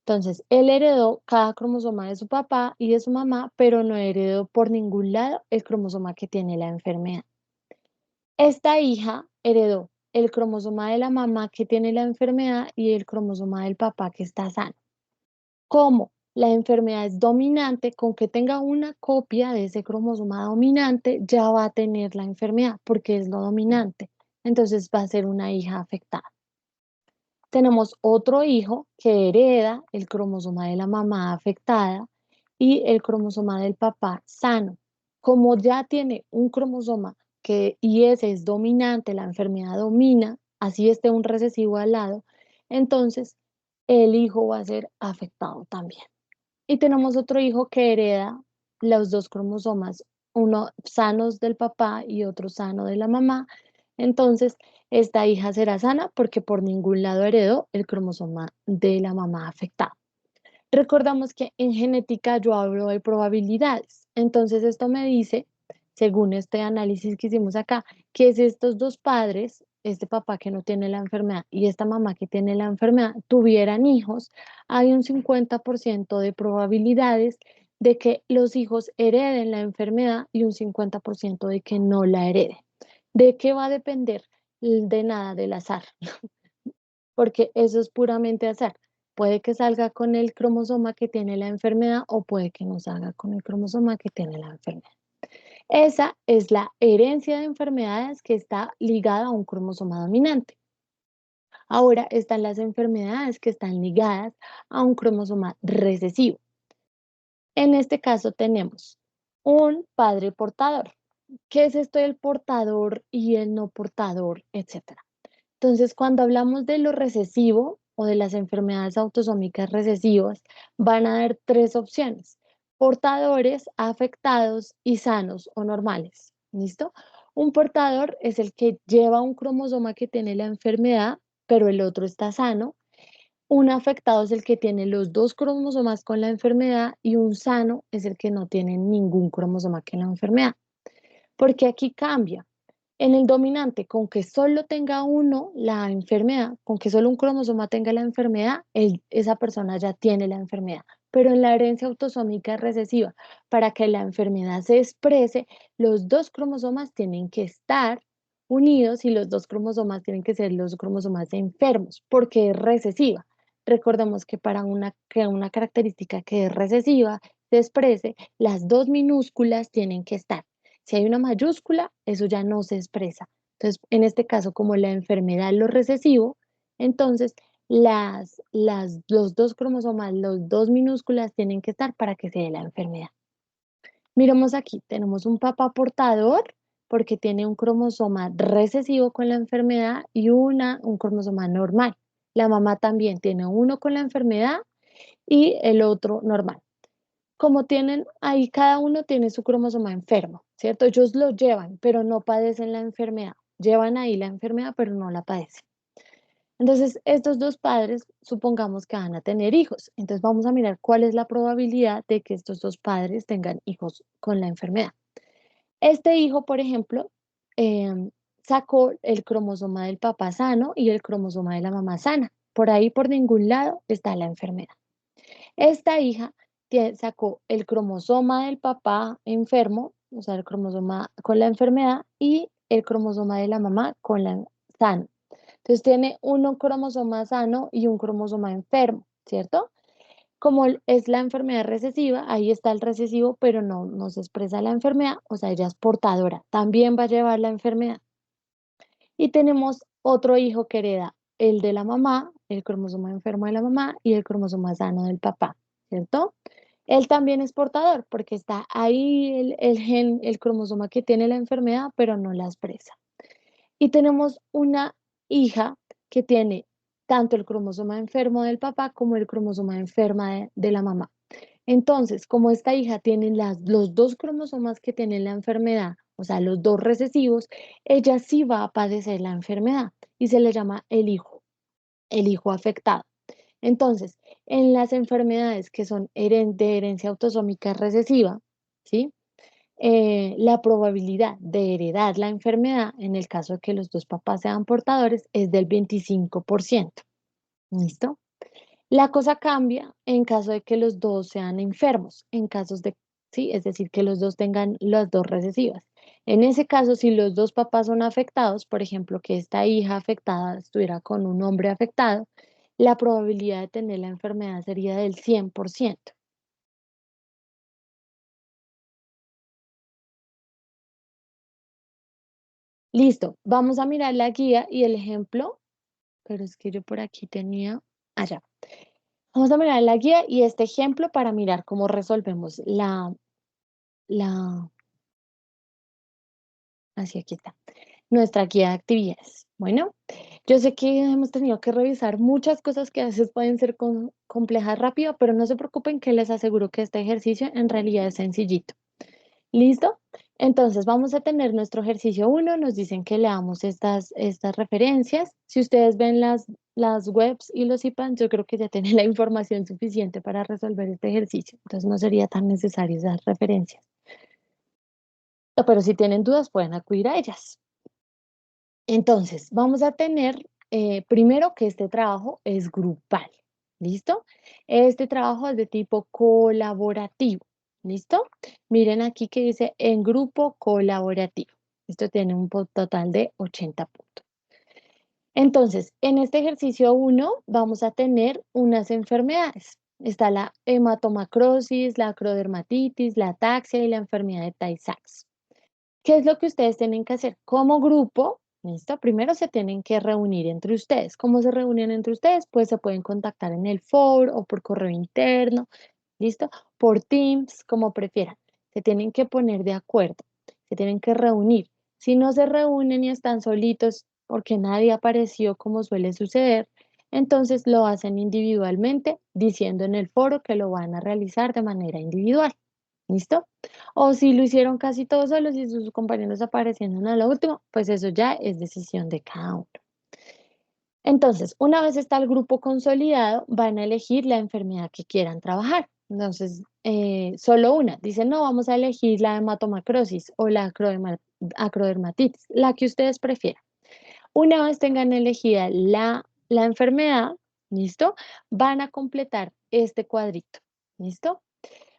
Entonces, él heredó cada cromosoma de su papá y de su mamá, pero no heredó por ningún lado el cromosoma que tiene la enfermedad. Esta hija heredó el cromosoma de la mamá que tiene la enfermedad y el cromosoma del papá que está sano. Como la enfermedad es dominante, con que tenga una copia de ese cromosoma dominante, ya va a tener la enfermedad porque es lo dominante. Entonces va a ser una hija afectada. Tenemos otro hijo que hereda el cromosoma de la mamá afectada y el cromosoma del papá sano. Como ya tiene un cromosoma y ese es dominante, la enfermedad domina, así esté un recesivo al lado, entonces el hijo va a ser afectado también. Y tenemos otro hijo que hereda los dos cromosomas, uno sanos del papá y otro sano de la mamá. Entonces, esta hija será sana porque por ningún lado heredó el cromosoma de la mamá afectada. Recordamos que en genética yo hablo de probabilidades. Entonces, esto me dice según este análisis que hicimos acá, que si estos dos padres, este papá que no tiene la enfermedad y esta mamá que tiene la enfermedad, tuvieran hijos, hay un 50% de probabilidades de que los hijos hereden la enfermedad y un 50% de que no la hereden. ¿De qué va a depender? De nada, del azar, porque eso es puramente azar. Puede que salga con el cromosoma que tiene la enfermedad o puede que no salga con el cromosoma que tiene la enfermedad. Esa es la herencia de enfermedades que está ligada a un cromosoma dominante. Ahora están las enfermedades que están ligadas a un cromosoma recesivo. En este caso tenemos un padre portador. ¿Qué es esto del portador y el no portador, etcétera? Entonces, cuando hablamos de lo recesivo o de las enfermedades autosómicas recesivas, van a haber tres opciones: portadores, afectados y sanos o normales. ¿Listo? Un portador es el que lleva un cromosoma que tiene la enfermedad, pero el otro está sano. Un afectado es el que tiene los dos cromosomas con la enfermedad y un sano es el que no tiene ningún cromosoma que la enfermedad. Porque aquí cambia. En el dominante, con que solo tenga uno la enfermedad, con que solo un cromosoma tenga la enfermedad, esa persona ya tiene la enfermedad. Pero en la herencia autosómica recesiva, para que la enfermedad se exprese, los dos cromosomas tienen que estar unidos y los dos cromosomas tienen que ser los cromosomas enfermos, porque es recesiva. Recordemos que para que una característica que es recesiva se exprese, las dos minúsculas tienen que estar. Si hay una mayúscula, eso ya no se expresa. Entonces, en este caso, como la enfermedad es lo recesivo, entonces los dos cromosomas, los dos minúsculas tienen que estar para que se dé la enfermedad. Miremos aquí, tenemos un papá portador porque tiene un cromosoma recesivo con la enfermedad y un cromosoma normal. La mamá también tiene uno con la enfermedad y el otro normal. Como tienen ahí, cada uno tiene su cromosoma enfermo, ¿cierto? Ellos lo llevan, pero no padecen la enfermedad. Llevan ahí la enfermedad, pero no la padecen. Entonces, estos dos padres, supongamos que van a tener hijos. Entonces, vamos a mirar cuál es la probabilidad de que estos dos padres tengan hijos con la enfermedad. Este hijo, por ejemplo, sacó el cromosoma del papá sano y el cromosoma de la mamá sana. Por ahí, por ningún lado, está la enfermedad. Esta hija sacó el cromosoma del papá enfermo, o sea, el cromosoma con la enfermedad y el cromosoma de la mamá con la sano. Entonces tiene un cromosoma sano y un cromosoma enfermo, ¿cierto? Como es la enfermedad recesiva, ahí está el recesivo, pero no se expresa la enfermedad, o sea, ella es portadora, también va a llevar la enfermedad. Y tenemos otro hijo que hereda el de la mamá, el cromosoma enfermo de la mamá y el cromosoma sano del papá, ¿cierto? Él también es portador porque está ahí el gen, el cromosoma que tiene la enfermedad, pero no la expresa. Y tenemos una hija que tiene tanto el cromosoma enfermo del papá como el cromosoma enferma de la mamá. Entonces, como esta hija tiene los dos cromosomas que tiene la enfermedad, o sea, los dos recesivos, ella sí va a padecer la enfermedad y se le llama el hijo afectado. Entonces, en las enfermedades que son de herencia autosómica recesiva, ¿sí? La probabilidad de heredar la enfermedad, en el caso de que los dos papás sean portadores, es del 25%. ¿Listo? La cosa cambia en caso de que los dos sean enfermos, en casos de, sí, es decir, que los dos tengan las dos recesivas. En ese caso, si los dos papás son afectados, por ejemplo, que esta hija afectada estuviera con un hombre afectado, la probabilidad de tener la enfermedad sería del 100%. Listo, vamos a mirar la guía y el ejemplo, pero es que yo por aquí tenía allá. Vamos a mirar la guía y este ejemplo para mirar cómo resolvemos así aquí está, nuestra guía de actividades. Bueno, yo sé que hemos tenido que revisar muchas cosas que a veces pueden ser complejas rápido, pero no se preocupen que les aseguro que este ejercicio en realidad es sencillito. ¿Listo? Entonces vamos a tener nuestro ejercicio 1, nos dicen que leamos estas referencias. Si ustedes ven las webs y los IPAN, yo creo que ya tienen la información suficiente para resolver este ejercicio, entonces no sería tan necesario esas referencias. pero si tienen dudas pueden acudir a ellas. Entonces, vamos a tener primero que este trabajo es grupal, ¿listo? Este trabajo es de tipo colaborativo, ¿listo? Miren aquí que dice en grupo colaborativo. Esto tiene un total de 80 puntos. Entonces, en este ejercicio 1 vamos a tener unas enfermedades. Está la hematomacrosis, la acrodermatitis, la ataxia y la enfermedad de Tay-Sachs. ¿Qué es lo que ustedes tienen que hacer? Como grupo, ¿listo? Primero se tienen que reunir entre ustedes. ¿Cómo se reúnen entre ustedes? Pues se pueden contactar en el foro o por correo interno, ¿listo? Por Teams, como prefieran. Se tienen que poner de acuerdo, se tienen que reunir. Si no se reúnen y están solitos porque nadie apareció como suele suceder, entonces lo hacen individualmente diciendo en el foro que lo van a realizar de manera individual. ¿Listo? O si lo hicieron casi todos solos y sus compañeros apareciendo a lo último, pues eso ya es decisión de cada uno. Entonces, una vez está el grupo consolidado, van a elegir la enfermedad que quieran trabajar. Entonces, solo una. Dicen, no, vamos a elegir la hematomacrosis o la acrodermatitis, la que ustedes prefieran. Una vez tengan elegida la enfermedad, ¿listo? Van a completar este cuadrito, ¿listo?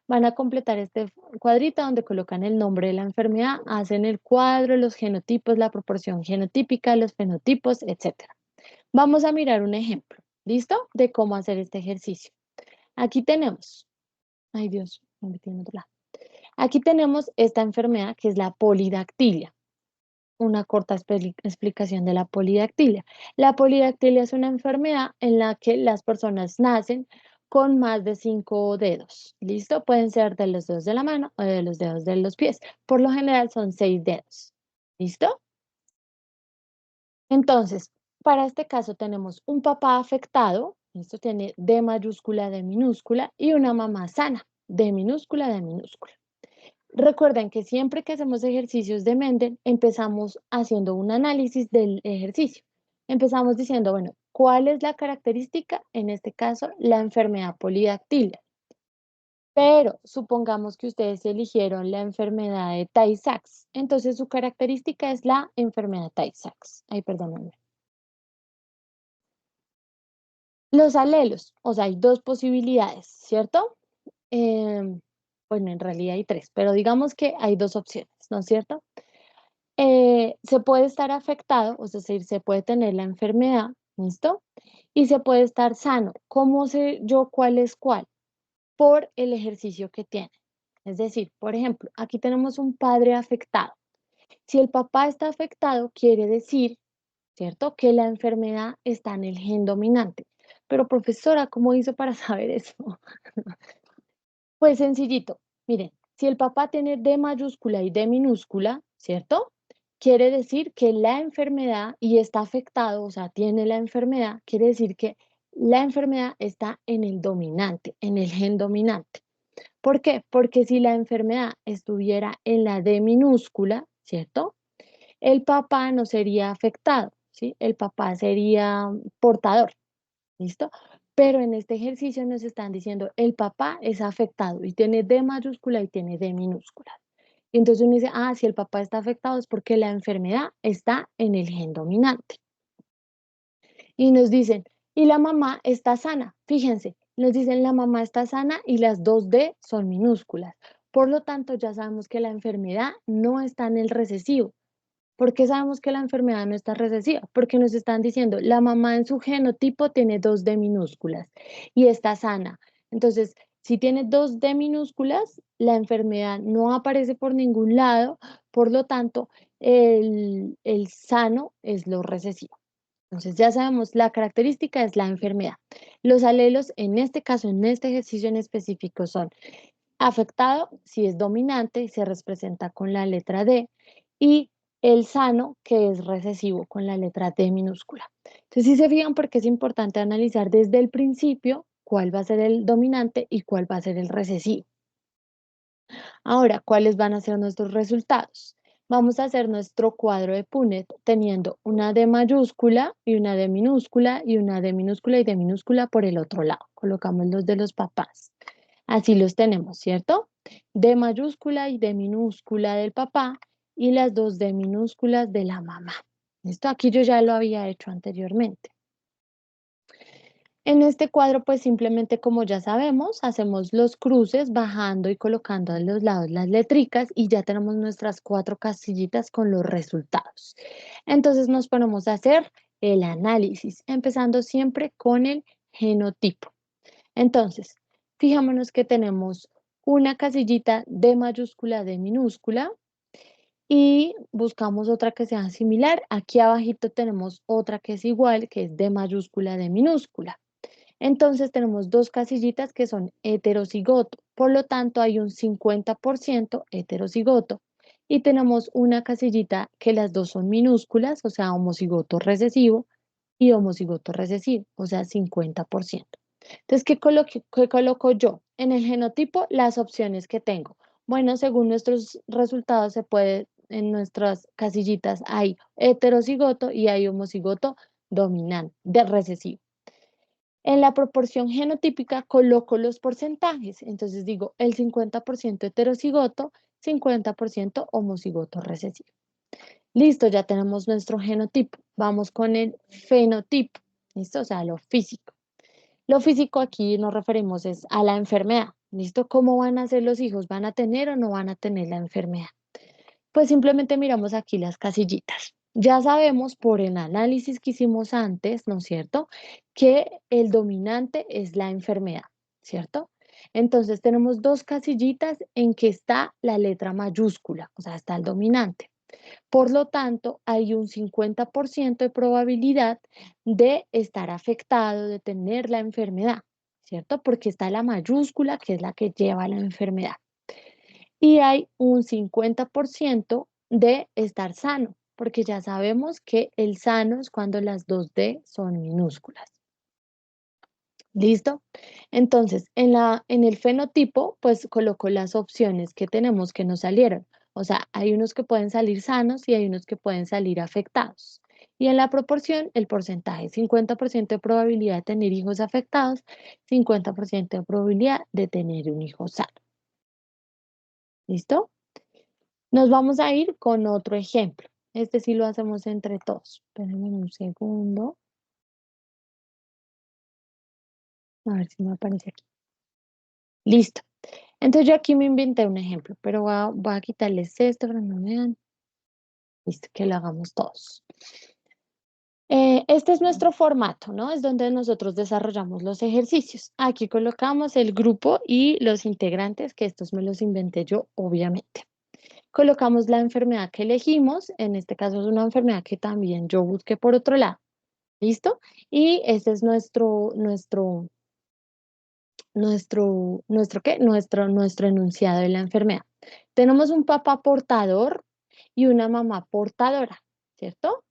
Van a completar este cuadrito donde colocan el nombre de la enfermedad, hacen el cuadro, los genotipos, la proporción genotípica, los fenotipos, etc. Vamos a mirar un ejemplo, ¿listo? De cómo hacer este ejercicio. Aquí tenemos, ay Dios, me metí en otro lado. Aquí tenemos esta enfermedad que es la polidactilia. Una corta explicación de la polidactilia. La polidactilia es una enfermedad en la que las personas nacen con más de 5 dedos. ¿Listo? Pueden ser de los dedos de la mano o de los dedos de los pies. Por lo general son 6 dedos. ¿Listo? Entonces, para este caso tenemos un papá afectado, esto tiene D mayúscula, D minúscula, y una mamá sana, D minúscula, D minúscula. Recuerden que siempre que hacemos ejercicios de Mendel, empezamos haciendo un análisis del ejercicio. Empezamos diciendo, bueno, ¿cuál es la característica? En este caso, la enfermedad polidactilia. Pero supongamos que ustedes eligieron la enfermedad de Tay-Sachs. Entonces, su característica es la enfermedad Tay-Sachs. Ay, perdónenme. Los alelos, o sea, hay dos posibilidades, ¿cierto? Bueno, en realidad hay tres, pero digamos que hay dos opciones, ¿no es cierto? Se puede estar afectado, es decir, se puede tener la enfermedad, ¿listo? Y se puede estar sano. ¿Cómo sé yo cuál es cuál? Por el ejercicio que tiene. Es decir, por ejemplo, aquí tenemos un padre afectado. Si el papá está afectado, quiere decir, ¿cierto? Que la enfermedad está en el gen dominante. Pero profesora, ¿cómo hizo para saber eso? Pues sencillito. Miren, si el papá tiene D mayúscula y D minúscula, ¿cierto? Quiere decir que la enfermedad y está afectado, o sea, tiene la enfermedad, quiere decir que la enfermedad está en el dominante, en el gen dominante. ¿Por qué? Porque si la enfermedad estuviera en la D minúscula, ¿cierto? El papá no sería afectado, ¿sí? El papá sería portador, ¿listo? Pero en este ejercicio nos están diciendo, el papá es afectado y tiene D mayúscula y tiene D minúscula. Y entonces uno dice, si el papá está afectado es porque la enfermedad está en el gen dominante. Y nos dicen, y la mamá está sana. Fíjense, nos dicen la mamá está sana y las dos D son minúsculas. Por lo tanto, ya sabemos que la enfermedad no está en el recesivo. ¿Por qué sabemos que la enfermedad no está recesiva? Porque nos están diciendo, la mamá en su genotipo tiene 2D minúsculas y está sana. Entonces, si tiene 2D minúsculas, la enfermedad no aparece por ningún lado, por lo tanto, el sano es lo recesivo. Entonces, ya sabemos, la característica es la enfermedad. Los alelos, en este caso, en este ejercicio en específico, son afectado, si es dominante, se representa con la letra D, y el sano, que es recesivo, con la letra D minúscula. Entonces, si se fijan, porque es importante analizar desde el principio cuál va a ser el dominante y cuál va a ser el recesivo. Ahora, ¿cuáles van a ser nuestros resultados? Vamos a hacer nuestro cuadro de Punnett teniendo una D mayúscula y una D minúscula y una D minúscula y D minúscula por el otro lado. Colocamos los de los papás. Así los tenemos, ¿cierto? D mayúscula y D minúscula del papá y las 2 D minúsculas de la mamá. ¿Listo? Aquí yo ya lo había hecho anteriormente. En este cuadro, pues simplemente como ya sabemos, hacemos los cruces bajando y colocando a los lados las letricas y ya tenemos nuestras 4 casillitas con los resultados. Entonces nos ponemos a hacer el análisis, empezando siempre con el genotipo. Entonces, fijémonos que tenemos una casillita D mayúscula, D minúscula, y buscamos otra que sea similar. Aquí abajito tenemos otra que es igual, que es D mayúscula, D minúscula. Entonces tenemos 2 casillitas que son heterocigoto, por lo tanto hay un 50% heterocigoto. Y tenemos una casillita que las dos son minúsculas, o sea, homocigoto recesivo y homocigoto recesivo, o sea, 50%. Entonces, ¿qué coloco yo? En el genotipo, las opciones que tengo. Bueno, según nuestros resultados se puede, en nuestras casillitas hay heterocigoto y hay homocigoto dominante, de recesivo. En la proporción genotípica coloco los porcentajes. Entonces digo el 50% heterocigoto, 50% homocigoto recesivo. Listo, ya tenemos nuestro genotipo. Vamos con el fenotipo. ¿Listo? O sea, lo físico. Lo físico aquí nos referimos es a la enfermedad. ¿Listo? ¿Cómo van a ser los hijos? ¿Van a tener o no van a tener la enfermedad? Pues simplemente miramos aquí las casillitas. Ya sabemos por el análisis que hicimos antes, ¿no es cierto?, que el dominante es la enfermedad, ¿cierto? Entonces tenemos 2 casillitas en que está la letra mayúscula, o sea, está el dominante. Por lo tanto, hay un 50% de probabilidad de estar afectado, de tener la enfermedad, ¿cierto? Porque está la mayúscula, que es la que lleva la enfermedad. Y hay un 50% de estar sano, porque ya sabemos que el sano es cuando las 2 D son minúsculas. ¿Listo? Entonces, en el fenotipo, pues coloco las opciones que tenemos que nos salieron. O sea, hay unos que pueden salir sanos y hay unos que pueden salir afectados. Y en la proporción, el porcentaje, 50% de probabilidad de tener hijos afectados, 50% de probabilidad de tener un hijo sano. ¿Listo? Nos vamos a ir con otro ejemplo. Este sí lo hacemos entre todos. Espérenme un segundo. A ver si me aparece aquí. Listo. Entonces yo aquí me inventé un ejemplo, pero voy a quitarles esto para que no vean. Listo, que lo hagamos todos. Este es nuestro formato, ¿no? Es donde nosotros desarrollamos los ejercicios. Aquí colocamos el grupo y los integrantes, que estos me los inventé yo, obviamente. Colocamos la enfermedad que elegimos, en este caso es una enfermedad que también yo busqué por otro lado. ¿Listo? Y este es nuestro enunciado de la enfermedad. Tenemos un papá portador y una mamá portadora, ¿cierto?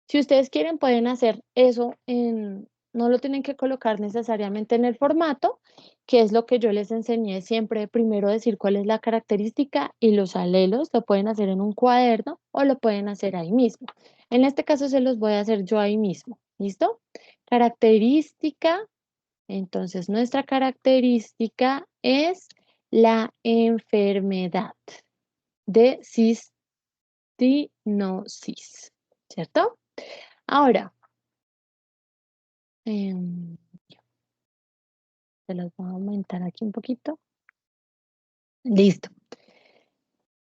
Si ustedes quieren, pueden hacer eso no lo tienen que colocar necesariamente en el formato, que es lo que yo les enseñé siempre, primero decir cuál es la característica y los alelos, lo pueden hacer en un cuaderno o lo pueden hacer ahí mismo. En este caso se los voy a hacer yo ahí mismo, ¿listo? Característica, entonces nuestra característica es la enfermedad de cistinosis, ¿cierto? Ahora, se los voy a aumentar aquí un poquito. Listo.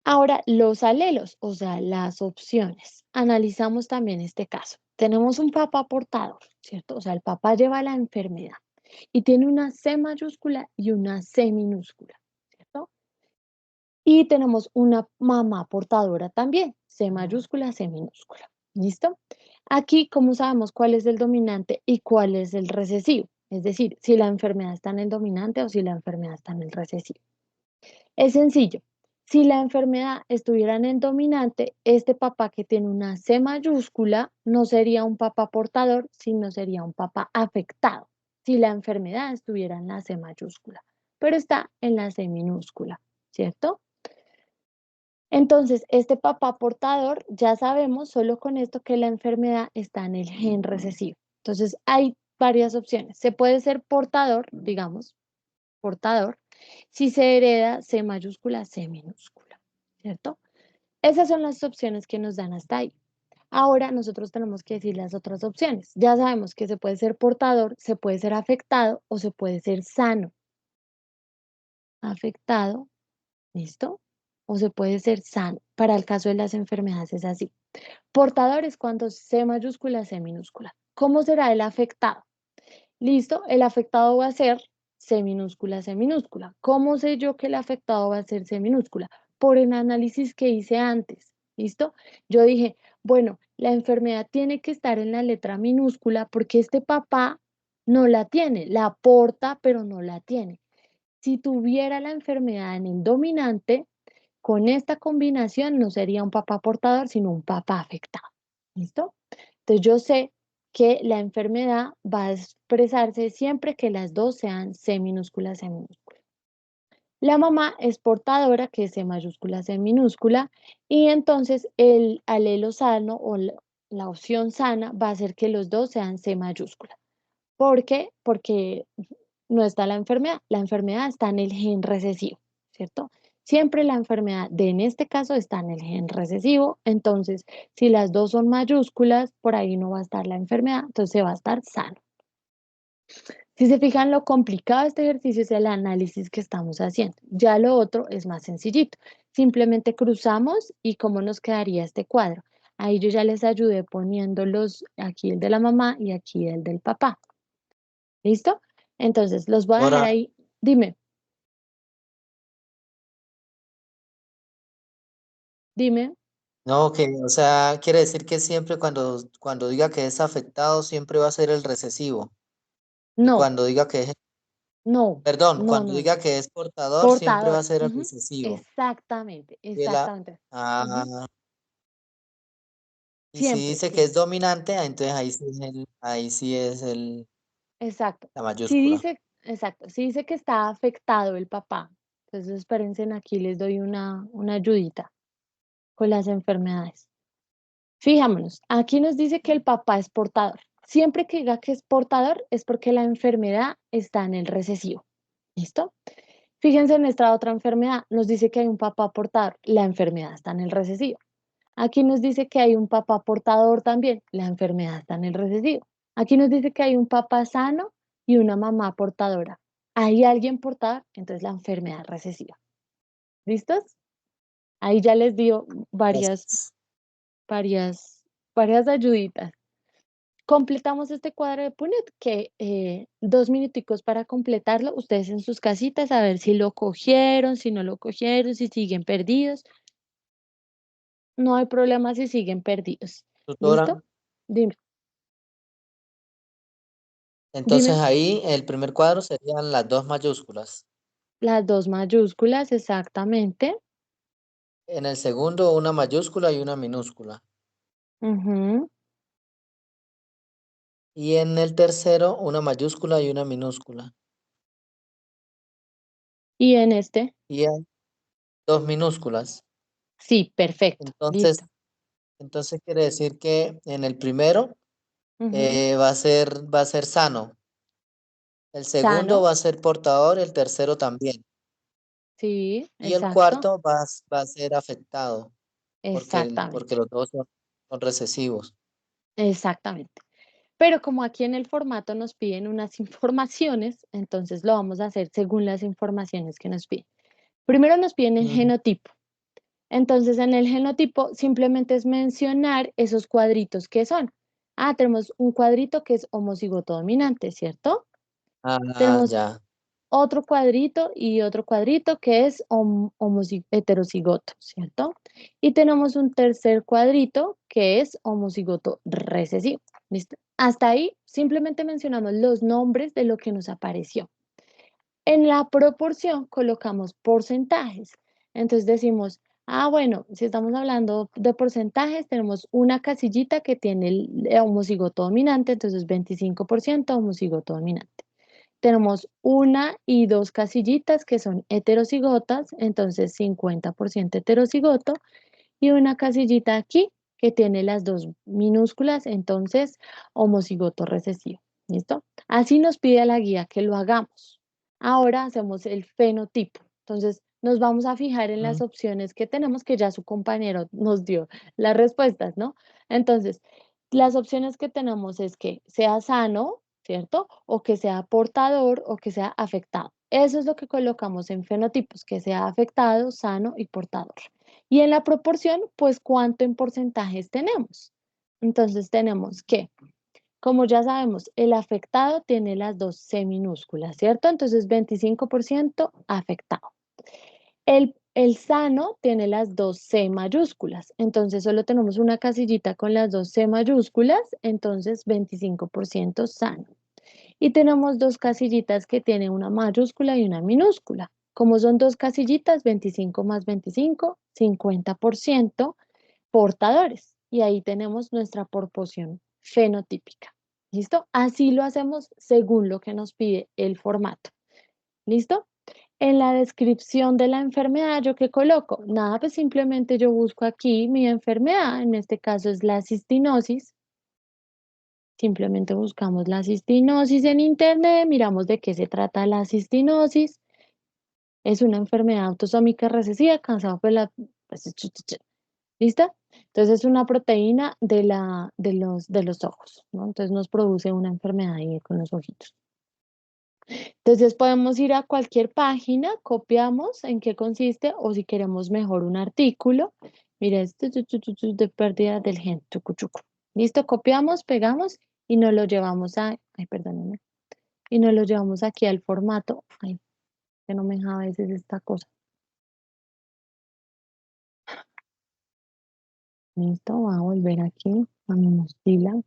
Ahora, los alelos, o sea, las opciones. Analizamos también este caso. Tenemos un papá portador, ¿cierto? O sea, el papá lleva la enfermedad y tiene una C mayúscula y una C minúscula, ¿cierto? Y tenemos una mamá portadora también, C mayúscula, C minúscula. ¿Listo? Aquí, ¿cómo sabemos cuál es el dominante y cuál es el recesivo? Es decir, si la enfermedad está en el dominante o si la enfermedad está en el recesivo. Es sencillo. Si la enfermedad estuviera en el dominante, este papá que tiene una C mayúscula no sería un papá portador, sino sería un papá afectado. Si la enfermedad estuviera en la C mayúscula, pero está en la C minúscula, ¿cierto? Entonces, este papá portador, ya sabemos solo con esto que la enfermedad está en el gen recesivo. Entonces, hay varias opciones. Se puede ser portador, digamos, portador, si se hereda C mayúscula, C minúscula, ¿cierto? Esas son las opciones que nos dan hasta ahí. Ahora nosotros tenemos que decir las otras opciones. Ya sabemos que se puede ser portador, se puede ser afectado o se puede ser sano. Afectado, ¿listo? O se puede ser sano. Para el caso de las enfermedades es así. Portador es cuando C mayúscula, C minúscula. ¿Cómo será el afectado? Listo, el afectado va a ser C minúscula, C minúscula. ¿Cómo sé yo que el afectado va a ser C minúscula? Por el análisis que hice antes. ¿Listo? Yo dije, bueno, la enfermedad tiene que estar en la letra minúscula porque este papá no la tiene, la porta, pero no la tiene. Si tuviera la enfermedad en el dominante, con esta combinación no sería un papá portador, sino un papá afectado. ¿Listo? Entonces yo sé que la enfermedad va a expresarse siempre que las dos sean C minúscula, C minúscula. La mamá es portadora, que es C mayúscula, C minúscula, y entonces el alelo sano o la opción sana va a ser que los dos sean C mayúscula. ¿Por qué? Porque no está la enfermedad está en el gen recesivo, ¿cierto? Siempre la enfermedad en este caso está en el gen recesivo, entonces si las dos son mayúsculas, por ahí no va a estar la enfermedad, entonces va a estar sano. Si se fijan, lo complicado de este ejercicio es el análisis que estamos haciendo. Ya lo otro es más sencillito. Simplemente cruzamos y cómo nos quedaría este cuadro. Ahí yo ya les ayudé poniéndolos aquí el de la mamá y aquí el del papá. ¿Listo? Entonces, los voy a dejar Ahora, ahí. Dime, dime. no, o sea, quiere decir que siempre cuando diga que es afectado, siempre va a ser el recesivo. Y No, cuando diga que es, no, perdón, no, cuando no. diga que es portador, siempre va Portador. a ser el Ujú. recesivo. Exactamente, Y la, exactamente. Ujú. ah, y si Siempre, dice que es siempre. dominante, entonces ahí sí es Exacto. la Si mayúscula. dice, exacto, si dice que está afectado el papá, entonces espérense, aquí les doy una ayudita con las enfermedades. Fijámonos, aquí nos dice que el papá es portador. Siempre que diga que es portador es porque la enfermedad está en el recesivo. ¿Listo? Fíjense en esta otra enfermedad. Nos dice que hay un papá portador. La enfermedad está en el recesivo. Aquí nos dice que hay un papá portador también. La enfermedad está en el recesivo. Aquí nos dice que hay un papá sano y una mamá portadora. ¿Hay alguien portador? Entonces la enfermedad recesiva. ¿Listos? Ahí ya les dio varias, Gracias. varias, varias ayuditas. Completamos este cuadro de Punnett, que 2 minuticos para completarlo. Ustedes en sus casitas a ver si lo cogieron, si no lo cogieron, si siguen perdidos. No hay problema si siguen perdidos. Tutora, ¿Listo? Dime, entonces dime. ahí el primer cuadro serían las dos mayúsculas. Las dos mayúsculas, exactamente. En el segundo, una mayúscula y una minúscula. Ujú. Y en el tercero, una mayúscula y una minúscula. Y en este, Y hay dos minúsculas. sí, perfecto. Entonces, Listo. entonces quiere decir que en el primero Ujú. va a ser sano. El segundo Sano, va a ser portador, el tercero también. sí, Y el exacto. cuarto va a ser afectado, porque Exactamente. los dos son recesivos. Exactamente. Pero como aquí en el formato nos piden unas informaciones, entonces lo vamos a hacer según las informaciones que nos piden. Primero nos piden el Ujú. genotipo. Entonces en el genotipo simplemente es mencionar esos cuadritos que son. Ah, tenemos un cuadrito que es homocigoto dominante, ¿cierto? Ah, Tenemos ya. otro cuadrito y otro cuadrito que es heterocigoto, ¿cierto? Y tenemos un tercer cuadrito que es homocigoto recesivo. ¿Listo? Hasta ahí simplemente mencionamos los nombres de lo que nos apareció. En la proporción colocamos porcentajes. Entonces decimos, ah, bueno, si estamos hablando de porcentajes, tenemos una casillita que tiene el homocigoto dominante, entonces 25% homocigoto dominante. Tenemos una y dos casillitas que son heterocigotas, entonces 50% heterocigoto, y una casillita aquí que tiene las dos minúsculas, entonces homocigoto recesivo. ¿Listo? Así nos pide la guía que lo hagamos. Ahora hacemos el fenotipo. Entonces, nos vamos a fijar en las opciones que tenemos, que ya su compañero nos dio las respuestas, ¿no? Entonces, las opciones que tenemos es que sea sano, ¿cierto? O que sea portador o que sea afectado. Eso es lo que colocamos en fenotipos, que sea afectado, sano y portador. Y en la proporción, pues, ¿cuánto en porcentajes tenemos? Entonces, tenemos que, como ya sabemos, el afectado tiene las dos C minúsculas, ¿cierto? Entonces, 25% afectado. El sano tiene las dos C mayúsculas, entonces solo tenemos una casillita con las dos C mayúsculas, entonces 25% sano. Y tenemos dos casillitas que tienen una mayúscula y una minúscula. Como son dos casillitas, 25 más 25, 50% portadores. Y ahí tenemos nuestra proporción fenotípica. ¿Listo? Así lo hacemos según lo que nos pide el formato. ¿Listo? En la descripción de la enfermedad, ¿yo qué coloco? Nada, pues simplemente yo busco aquí mi enfermedad, en este caso es la cistinosis. Simplemente buscamos la cistinosis en internet, miramos de qué se trata la cistinosis. Es una enfermedad autosómica recesiva causada por la... ¿Lista? Entonces es una proteína de los ojos, ¿no? Entonces nos produce una enfermedad ahí con los ojitos. Entonces podemos ir a cualquier página, copiamos en qué consiste o si queremos mejor un artículo. Mira, esto de pérdida del gen. Listo, copiamos, pegamos y nos lo llevamos a, ay, perdónenme, y nos lo llevamos aquí al formato. Ay, que no me deja a veces esta cosa. Listo, voy a volver aquí a mi mochila.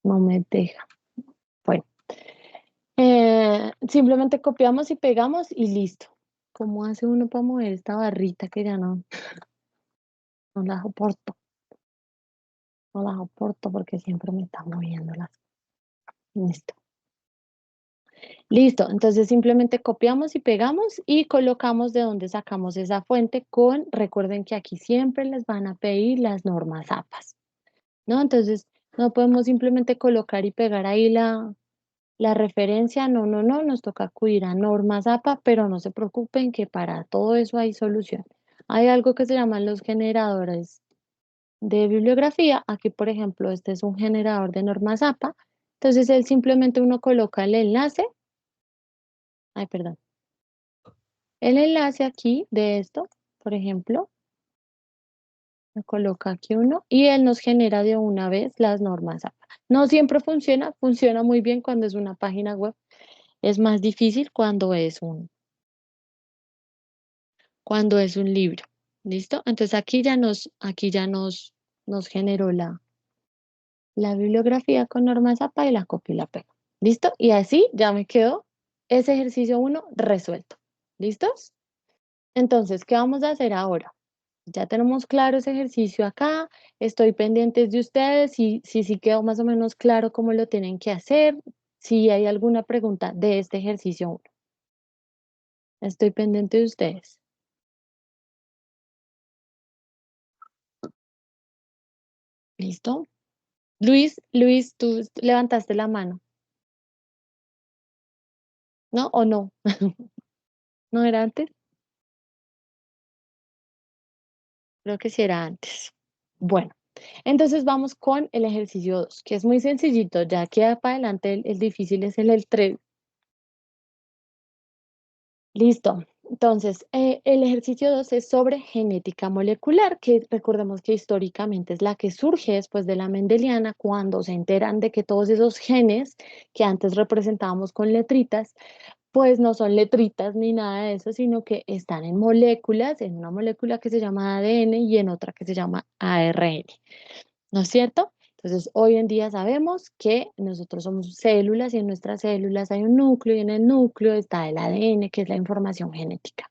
No me deja. Bueno. Simplemente copiamos y pegamos y listo. ¿Cómo hace uno para mover esta barrita que ya no la soporto? No la soporto porque siempre me está moviendo las. Listo. Listo. Entonces simplemente copiamos y pegamos y colocamos de donde sacamos esa fuente con, recuerden que aquí siempre les van a pedir las normas APAS, ¿no? Entonces no podemos simplemente colocar y pegar ahí la referencia, no, nos toca acudir a normas APA, pero no se preocupen que para todo eso hay solución. Hay algo que se llaman los generadores de bibliografía. Aquí, por ejemplo, este es un generador de normas APA. Entonces, él simplemente uno coloca el enlace. Ay, perdón. El enlace aquí de esto, por ejemplo, lo coloca aquí uno y él nos genera de una vez las normas APA. No siempre funciona muy bien cuando es una página web. Es más difícil cuando es un libro. ¿Listo? Entonces aquí ya nos generó la bibliografía con normas APA y la copio y la pego. ¿Listo? Y así ya me quedó ese ejercicio 1 resuelto. ¿Listos? Entonces, ¿qué vamos a hacer ahora? Ya tenemos claro ese ejercicio acá. Estoy pendiente de ustedes. Si quedó más o menos claro cómo lo tienen que hacer. Si hay alguna pregunta de este ejercicio 1. Estoy pendiente de ustedes. ¿Listo? Luis, tú levantaste la mano. ¿No? ¿O no? ¿No era antes? Creo que sí era antes. Bueno, entonces vamos con el ejercicio 2, que es muy sencillito. Ya queda para adelante el difícil es el 3. Listo. Entonces, el ejercicio 2 es sobre genética molecular, que recordemos que históricamente es la que surge después de la mendeliana, cuando se enteran de que todos esos genes que antes representábamos con letritas, pues no son letritas ni nada de eso, sino que están en moléculas, en una molécula que se llama ADN y en otra que se llama ARN. ¿No es cierto? Entonces, hoy en día sabemos que nosotros somos células y en nuestras células hay un núcleo y en el núcleo está el ADN, que es la información genética.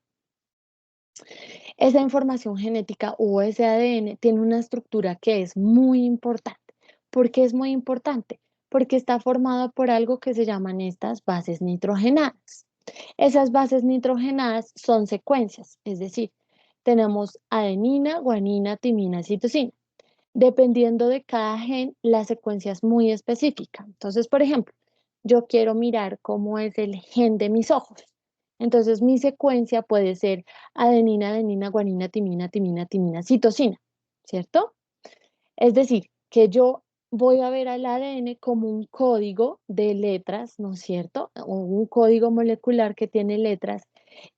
Esa información genética o ese ADN tiene una estructura que es muy importante. ¿Por qué es muy importante? Porque está formado por algo que se llaman estas bases nitrogenadas. Esas bases nitrogenadas son secuencias, es decir, tenemos adenina, guanina, timina, citosina. Dependiendo de cada gen, la secuencia es muy específica. Entonces, por ejemplo, yo quiero mirar cómo es el gen de mis ojos. Entonces, mi secuencia puede ser adenina, adenina, guanina, timina, timina, timina, citosina, ¿cierto? Es decir, que yo voy a ver al ADN como un código de letras, ¿no es cierto? O un código molecular que tiene letras.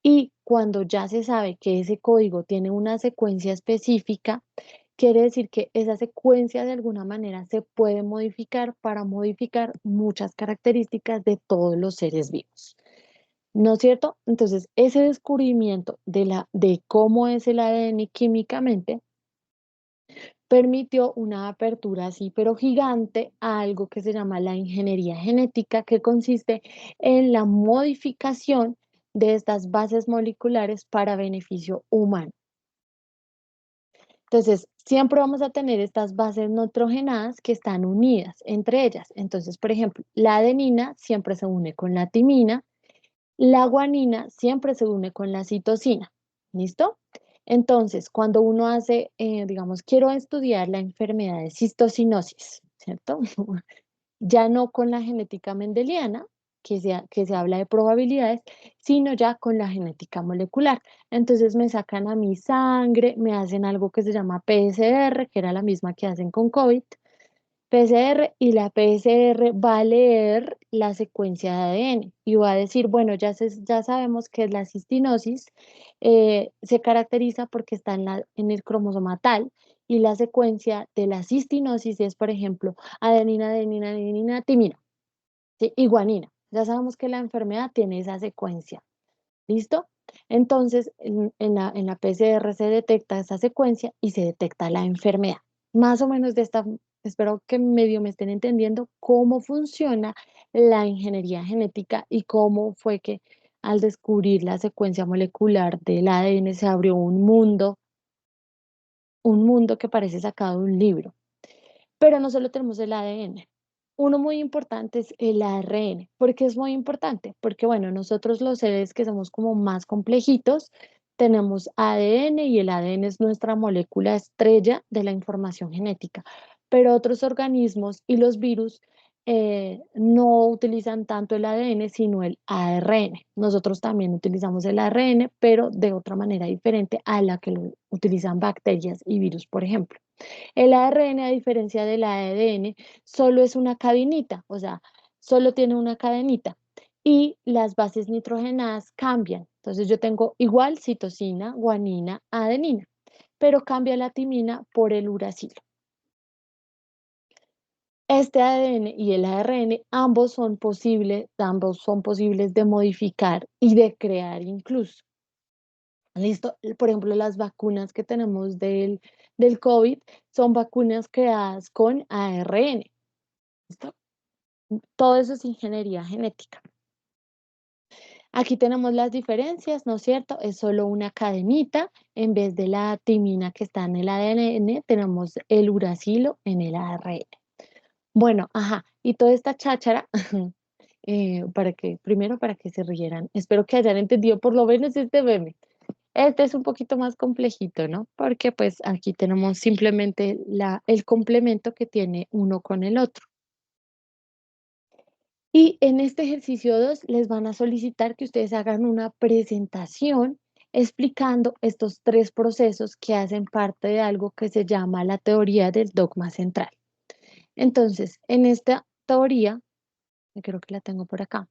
Y cuando ya se sabe que ese código tiene una secuencia específica, quiere decir que esa secuencia de alguna manera se puede modificar para modificar muchas características de todos los seres vivos. ¿No es cierto? Entonces, ese descubrimiento de cómo es el ADN químicamente permitió una apertura así, pero gigante, a algo que se llama la ingeniería genética, que consiste en la modificación de estas bases moleculares para beneficio humano. Entonces, siempre vamos a tener estas bases nitrogenadas que están unidas entre ellas. Entonces, por ejemplo, la adenina siempre se une con la timina, la guanina siempre se une con la citosina. ¿Listo? Entonces, cuando uno hace, digamos, quiero estudiar la enfermedad de cistocinosis, ¿cierto? Ya no con la genética mendeliana, que se habla de probabilidades, sino ya con la genética molecular. Entonces me sacan a mi sangre, me hacen algo que se llama PCR, que era la misma que hacen con COVID, PCR, y la PCR va a leer la secuencia de ADN y va a decir, bueno, ya sabemos que la cistinosis se caracteriza porque está en el cromosoma tal, y la secuencia de la cistinosis es, por ejemplo, adenina, adenina, adenina, timina, ¿sí? Y guanina. Ya sabemos que la enfermedad tiene esa secuencia. ¿Listo? Entonces, en la PCR se detecta esa secuencia y se detecta la enfermedad. Más o menos espero que medio me estén entendiendo cómo funciona la ingeniería genética y cómo fue que al descubrir la secuencia molecular del ADN se abrió un mundo que parece sacado de un libro. Pero no solo tenemos el ADN. Uno muy importante es el ARN. ¿Por qué es muy importante? Porque, bueno, nosotros los seres que somos como más complejitos, tenemos ADN y el ADN es nuestra molécula estrella de la información genética. Pero otros organismos y los virus no utilizan tanto el ADN, sino el ARN. Nosotros también utilizamos el ARN, pero de otra manera diferente a la que lo utilizan bacterias y virus, por ejemplo. El ARN, a diferencia del ADN, solo es una cadenita, o sea, solo tiene una cadenita y las bases nitrogenadas cambian. Entonces yo tengo igual citosina, guanina, adenina, pero cambia la timina por el uracilo. Este ADN y el ARN ambos son posibles de modificar y de crear incluso. ¿Listo? Por ejemplo, las vacunas que tenemos del COVID son vacunas creadas con ARN. ¿Listo? Todo eso es ingeniería genética. Aquí tenemos las diferencias, ¿no es cierto? Es solo una cadenita. En vez de la timina que está en el ADN, tenemos el uracilo en el ARN. Bueno, ajá, y toda esta cháchara, primero para que se rieran. Espero que hayan entendido por lo menos este meme. Este es un poquito más complejito, ¿no? Porque pues aquí tenemos simplemente el complemento que tiene uno con el otro. Y en este ejercicio 2 les van a solicitar que ustedes hagan una presentación explicando estos 3 procesos que hacen parte de algo que se llama la teoría del dogma central. Entonces, en esta teoría, creo que la tengo por acá,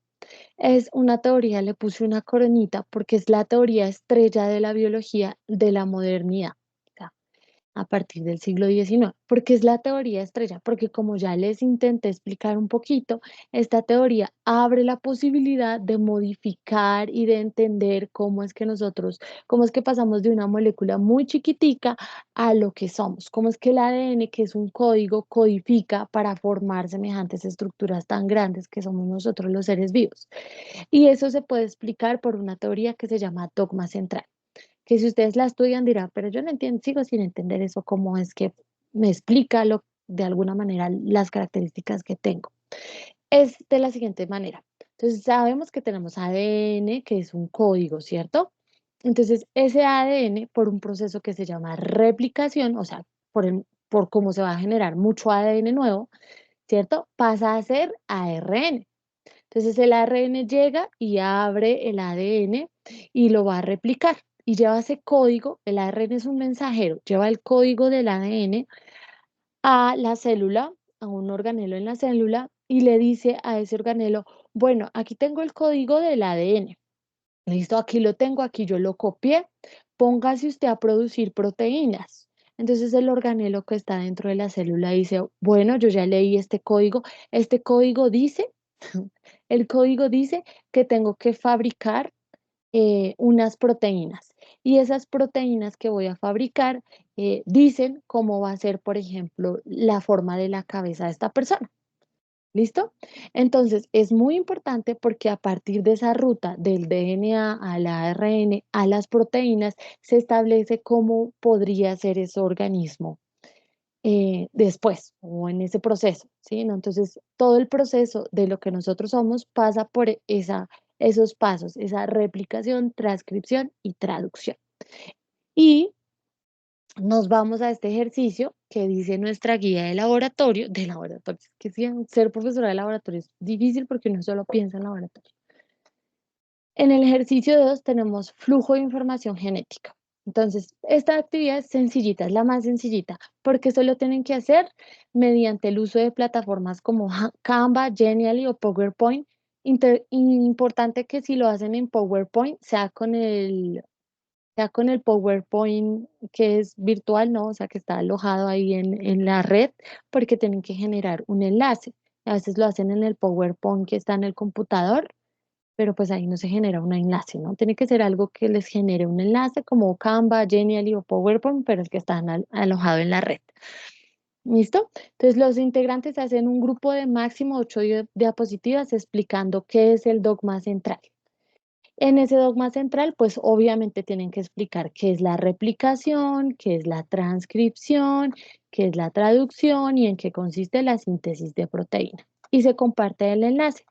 es una teoría, le puse una coronita porque es la teoría estrella de la biología de la modernidad, o sea, a partir del siglo XIX. Porque es la teoría estrella, porque como ya les intenté explicar un poquito, esta teoría abre la posibilidad de modificar y de entender cómo es que pasamos de una molécula muy chiquitica a lo que somos, cómo es que el ADN, que es un código, codifica para formar semejantes estructuras tan grandes que somos nosotros los seres vivos. Y eso se puede explicar por una teoría que se llama dogma central, que si ustedes la estudian dirán, pero yo no entiendo, sigo sin entender eso, cómo es que me explica de alguna manera las características que tengo. Es de la siguiente manera. Entonces sabemos que tenemos ADN, que es un código, ¿cierto? Entonces ese ADN, por un proceso que se llama replicación, o sea, por cómo se va a generar mucho ADN nuevo, ¿cierto? Pasa a ser ARN. Entonces el ARN llega y abre el ADN y lo va a replicar. Y lleva ese código, el ARN es un mensajero, lleva el código del ADN a la célula, a un organelo en la célula, y le dice a ese organelo, bueno, aquí tengo el código del ADN. Listo, aquí lo tengo, aquí yo lo copié. Póngase usted a producir proteínas. Entonces el organelo que está dentro de la célula dice, bueno, yo ya leí este código. Este código dice, el código dice que tengo que fabricar unas proteínas. Y esas proteínas que voy a fabricar dicen cómo va a ser, por ejemplo, la forma de la cabeza de esta persona. ¿Listo? Entonces, es muy importante porque a partir de esa ruta del DNA al ARN, a las proteínas, se establece cómo podría ser ese organismo después o en ese proceso, ¿sí? ¿No? Entonces, todo el proceso de lo que nosotros somos pasa por esos pasos, esa replicación, transcripción y traducción. Y nos vamos a este ejercicio que dice nuestra guía de laboratorio, que sí, ser profesora de laboratorio es difícil porque uno solo piensa en laboratorio. En el ejercicio 2 tenemos flujo de información genética. Entonces, esta actividad es sencillita, es la más sencillita, porque solo tienen que hacer mediante el uso de plataformas como Canva, Genially o PowerPoint. Importante que si lo hacen en PowerPoint, sea con el PowerPoint que es virtual, ¿no? O sea, que está alojado ahí en la red, porque tienen que generar un enlace. A veces lo hacen en el PowerPoint que está en el computador, pero pues ahí no se genera un enlace, ¿no? Tiene que ser algo que les genere un enlace como Canva, Genially o PowerPoint, pero es que están alojado en la red. ¿Listo? Entonces los integrantes hacen un grupo de máximo 8 diapositivas explicando qué es el dogma central. En ese dogma central, pues obviamente tienen que explicar qué es la replicación, qué es la transcripción, qué es la traducción y en qué consiste la síntesis de proteína. Y se comparte el enlace.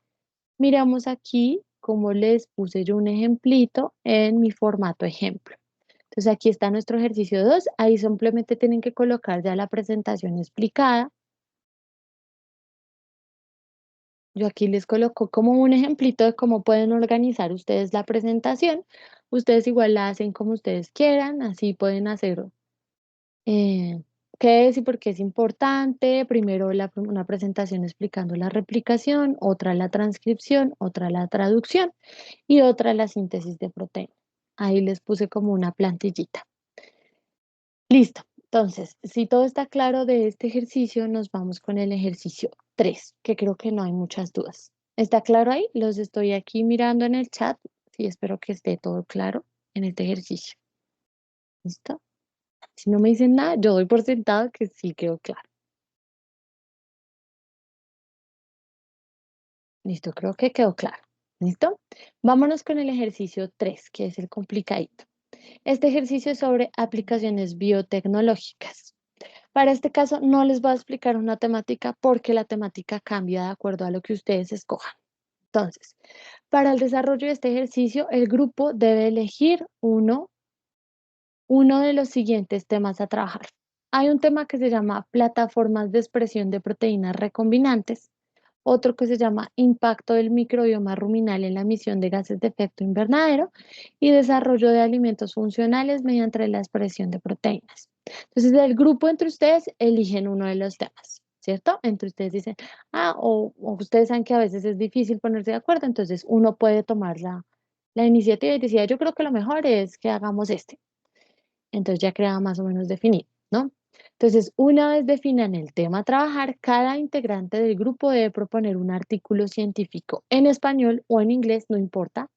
Miramos aquí como les puse yo un ejemplito en mi formato ejemplo. Entonces aquí está nuestro ejercicio 2. Ahí simplemente tienen que colocar ya la presentación explicada. Yo aquí les coloco como un ejemplito de cómo pueden organizar ustedes la presentación. Ustedes igual la hacen como ustedes quieran, así pueden hacer qué es y por qué es importante. Primero una presentación explicando la replicación, otra la transcripción, otra la traducción y otra la síntesis de proteína. Ahí les puse como una plantillita. Listo. Entonces, si todo está claro de este ejercicio, nos vamos con el ejercicio 3, que creo que no hay muchas dudas. ¿Está claro ahí? Los estoy aquí mirando en el chat. Sí, espero que esté todo claro en este ejercicio. ¿Listo? Si no me dicen nada, yo doy por sentado que sí quedó claro. Listo, creo que quedó claro. ¿Listo? Vámonos con el ejercicio 3, que es el complicadito. Este ejercicio es sobre aplicaciones biotecnológicas. Para este caso no les voy a explicar una temática porque la temática cambia de acuerdo a lo que ustedes escojan. Entonces, para el desarrollo de este ejercicio, el grupo debe elegir uno de los siguientes temas a trabajar. Hay un tema que se llama plataformas de expresión de proteínas recombinantes, otro que se llama impacto del microbioma ruminal en la emisión de gases de efecto invernadero y desarrollo de alimentos funcionales mediante la expresión de proteínas. Entonces, del grupo entre ustedes eligen uno de los temas, ¿cierto? Entre ustedes dicen, o ustedes saben que a veces es difícil ponerse de acuerdo, entonces uno puede tomar la iniciativa y decir, yo creo que lo mejor es que hagamos este. Entonces ya queda más o menos definido, ¿no? Entonces, una vez definan el tema a trabajar, cada integrante del grupo debe proponer un artículo científico en español o en inglés, no importa,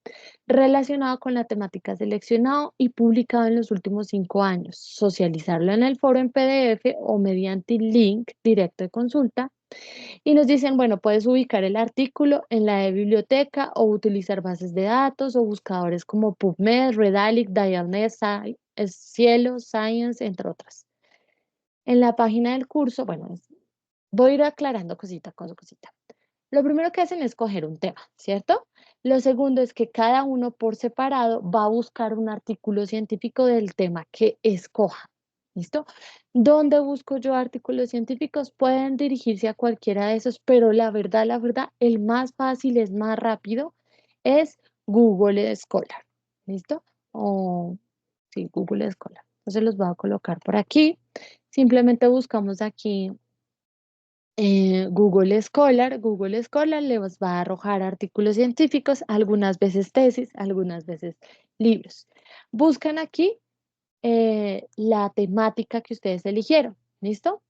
relacionado con la temática seleccionado y publicado en los últimos 5 años. Socializarlo en el foro en PDF o mediante link directo de consulta. Y nos dicen, bueno, puedes ubicar el artículo en la biblioteca o utilizar bases de datos o buscadores como PubMed, Redalyc, Dialnet, Cielo, Science, entre otras. En la página del curso, bueno, voy a ir aclarando cosita con cosita. Lo primero que hacen es coger un tema, ¿cierto? Lo segundo es que cada uno por separado va a buscar un artículo científico del tema que escoja. ¿Listo? ¿Dónde busco yo artículos científicos? Pueden dirigirse a cualquiera de esos, pero la verdad, el más fácil, es más rápido, es Google Scholar. ¿Listo? O, sí, Google Scholar. Entonces los voy a colocar por aquí. Simplemente buscamos aquí Google Scholar les va a arrojar artículos científicos, algunas veces tesis, algunas veces libros. Buscan aquí la temática que ustedes eligieron, ¿listo?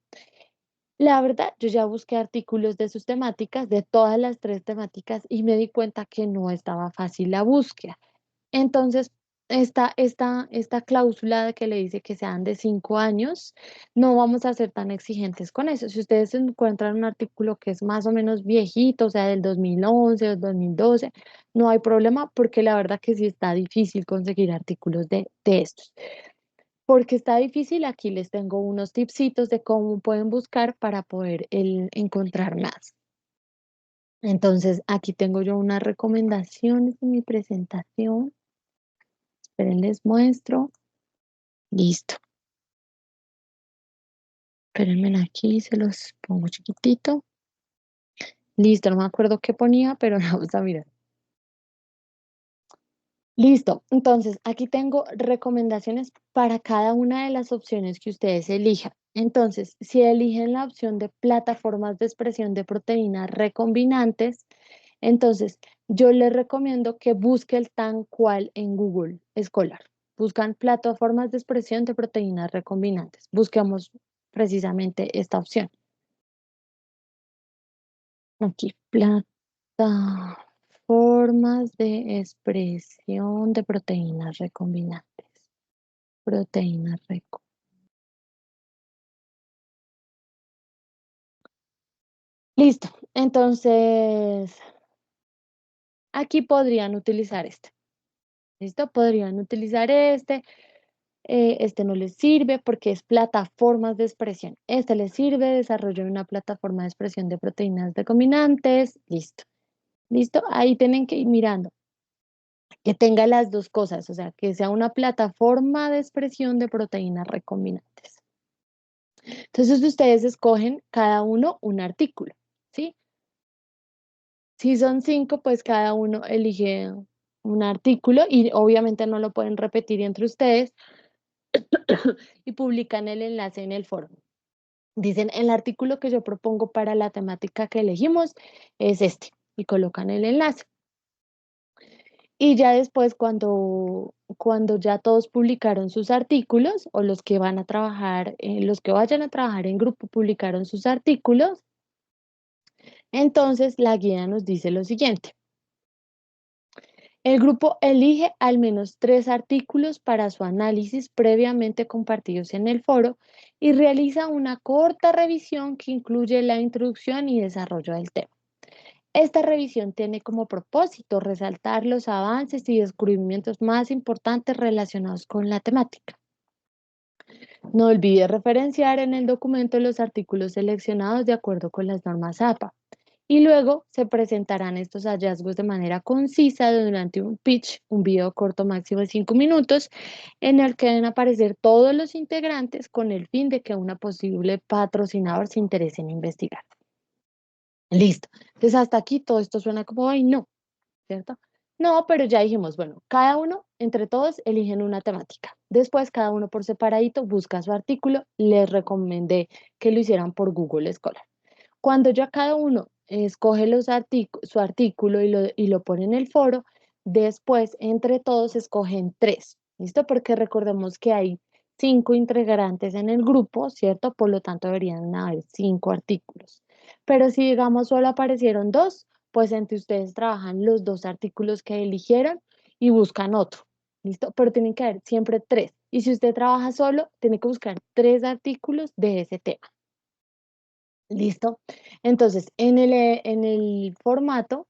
La verdad, yo ya busqué artículos de sus temáticas, de todas las 3 temáticas, y me di cuenta que no estaba fácil la búsqueda. Entonces, esta cláusula de que le dice que sean de 5 años, no vamos a ser tan exigentes con eso. Si ustedes encuentran un artículo que es más o menos viejito, o sea, del 2011 o 2012, no hay problema porque la verdad que sí está difícil conseguir artículos de estos. Porque está difícil, aquí les tengo unos tipsitos de cómo pueden buscar para poder encontrar más. Entonces, aquí tengo yo unas recomendaciones en mi presentación. Esperen, les muestro. Listo. Espérenme aquí, se los pongo chiquitito. Listo, no me acuerdo qué ponía, pero vamos a mirar. Listo, entonces aquí tengo recomendaciones para cada una de las opciones que ustedes elijan. Entonces, si eligen la opción de plataformas de expresión de proteínas recombinantes, entonces yo les recomiendo que busquen tal cual en Google Scholar. Buscan plataformas de expresión de proteínas recombinantes. Busquemos precisamente esta opción. Aquí, plataformas de expresión de proteínas recombinantes. Proteínas recombinantes. Listo. Entonces, aquí podrían utilizar este. ¿Listo? Podrían utilizar este. Este no les sirve porque es plataformas de expresión. Este les sirve, desarrollo una plataforma de expresión de proteínas recombinantes. Listo. ¿Listo? Ahí tienen que ir mirando. Que tenga las dos cosas, o sea, que sea una plataforma de expresión de proteínas recombinantes. Entonces, ustedes escogen cada uno un artículo, ¿sí? Si son 5, pues cada uno elige un artículo y obviamente no lo pueden repetir entre ustedes y publican el enlace en el foro. Dicen, el artículo que yo propongo para la temática que elegimos es este y colocan el enlace. Y ya después, cuando ya todos publicaron sus artículos o los que van a trabajar, los que vayan a trabajar en grupo publicaron sus artículos, entonces la guía nos dice lo siguiente. El grupo elige al menos 3 artículos para su análisis previamente compartidos en el foro y realiza una corta revisión que incluye la introducción y desarrollo del tema. Esta revisión tiene como propósito resaltar los avances y descubrimientos más importantes relacionados con la temática. No olvide referenciar en el documento los artículos seleccionados de acuerdo con las normas APA. Y luego se presentarán estos hallazgos de manera concisa durante un pitch, un video corto máximo de 5 minutos, en el que deben aparecer todos los integrantes con el fin de que una posible patrocinador se interese en investigar. Listo. Entonces, hasta aquí todo esto suena como, ay, no, ¿cierto? No, pero ya dijimos, bueno, cada uno, entre todos, eligen una temática. Después, cada uno por separadito busca su artículo. Les recomendé que lo hicieran por Google Scholar. Cuando ya cada uno escoge su artículo y lo pone en el foro, después, entre todos, escogen 3. ¿Listo? Porque recordemos que hay 5 integrantes en el grupo, ¿cierto? Por lo tanto, deberían haber 5 artículos. Pero si, digamos, solo aparecieron 2, pues entre ustedes trabajan los 2 artículos que eligieron y buscan otro, ¿listo? Pero tienen que haber siempre 3. Y si usted trabaja solo, tiene que buscar 3 artículos de ese tema. ¿Listo? Entonces, en el formato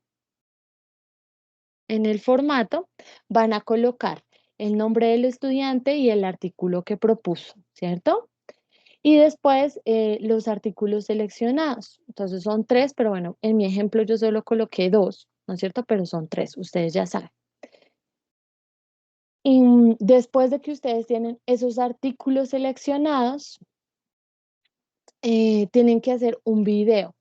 van a colocar el nombre del estudiante y el artículo que propuso, ¿cierto? Y después los artículos seleccionados. Entonces son 3, pero bueno, en mi ejemplo yo solo coloqué 2, ¿no es cierto? Pero son 3, ustedes ya saben. Y después de que ustedes tienen esos artículos seleccionados, tienen que hacer un video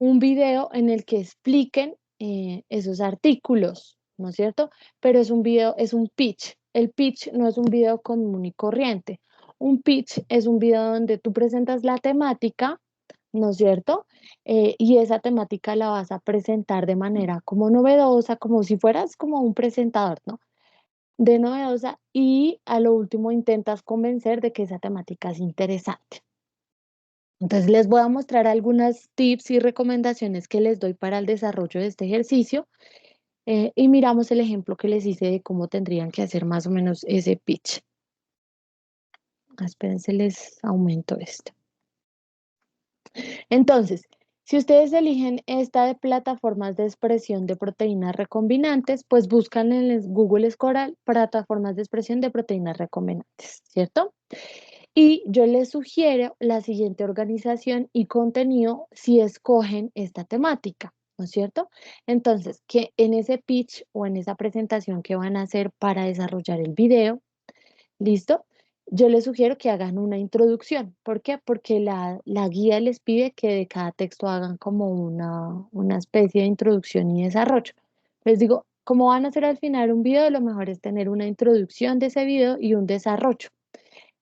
en el que expliquen esos artículos, ¿no es cierto? Pero es un video, es un pitch. El pitch no es un video común y corriente. Un pitch es un video donde tú presentas la temática, ¿no es cierto? Y esa temática la vas a presentar de manera como novedosa, como si fueras como un presentador, ¿no? De novedosa, y a lo último intentas convencer de que esa temática es interesante. Entonces les voy a mostrar algunas tips y recomendaciones que les doy para el desarrollo de este ejercicio, y miramos el ejemplo que les hice de cómo tendrían que hacer más o menos ese pitch. Espérense, les aumento esto. Entonces, si ustedes eligen esta de plataformas de expresión de proteínas recombinantes, pues buscan en el Google Scholar plataformas de expresión de proteínas recombinantes, ¿cierto? Y yo les sugiero la siguiente organización y contenido si escogen esta temática, ¿no es cierto? Entonces, que en ese pitch o en esa presentación que van a hacer para desarrollar el video, ¿listo? Yo les sugiero que hagan una introducción. ¿Por qué? Porque la guía les pide que de cada texto hagan como una especie de introducción y desarrollo. Les digo, como van a hacer al final un video, lo mejor es tener una introducción de ese video y un desarrollo,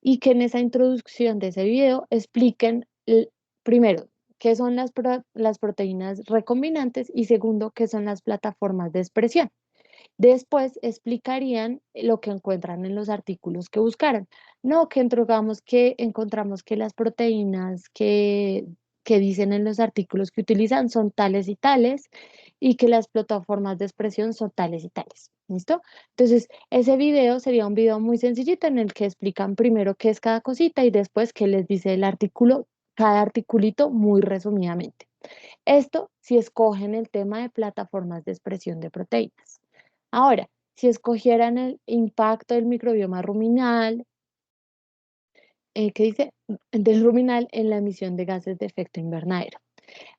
y que en esa introducción de ese video expliquen primero qué son las proteínas recombinantes y segundo qué son las plataformas de expresión. Después explicarían lo que encuentran en los artículos que buscaron. No que encontramos que las proteínas que dicen en los artículos que utilizan son tales y tales, y que las plataformas de expresión son tales y tales. ¿Listo? Entonces, ese video sería un video muy sencillito en el que explican primero qué es cada cosita y después qué les dice el artículo, cada articulito muy resumidamente. Esto si escogen el tema de plataformas de expresión de proteínas. Ahora, si escogieran el impacto del microbioma ruminal, ¿qué dice? Del ruminal en la emisión de gases de efecto invernadero.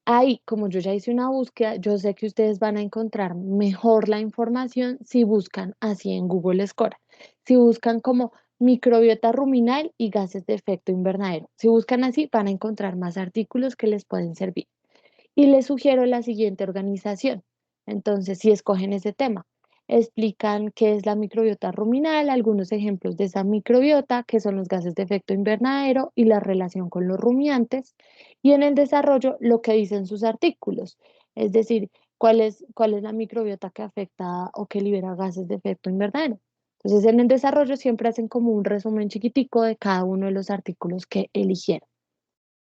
Ahí, como yo ya hice una búsqueda, yo sé que ustedes van a encontrar mejor la información si buscan así en Google Scholar. Si buscan como microbiota ruminal y gases de efecto invernadero. Si buscan así, van a encontrar más artículos que les pueden servir. Y les sugiero la siguiente organización. Entonces, si escogen ese tema, explican qué es la microbiota ruminal, algunos ejemplos de esa microbiota, qué son los gases de efecto invernadero y la relación con los rumiantes, y en el desarrollo lo que dicen sus artículos, es decir, cuál es la microbiota que afecta o que libera gases de efecto invernadero. Entonces, en el desarrollo siempre hacen como un resumen chiquitico de cada uno de los artículos que eligieron.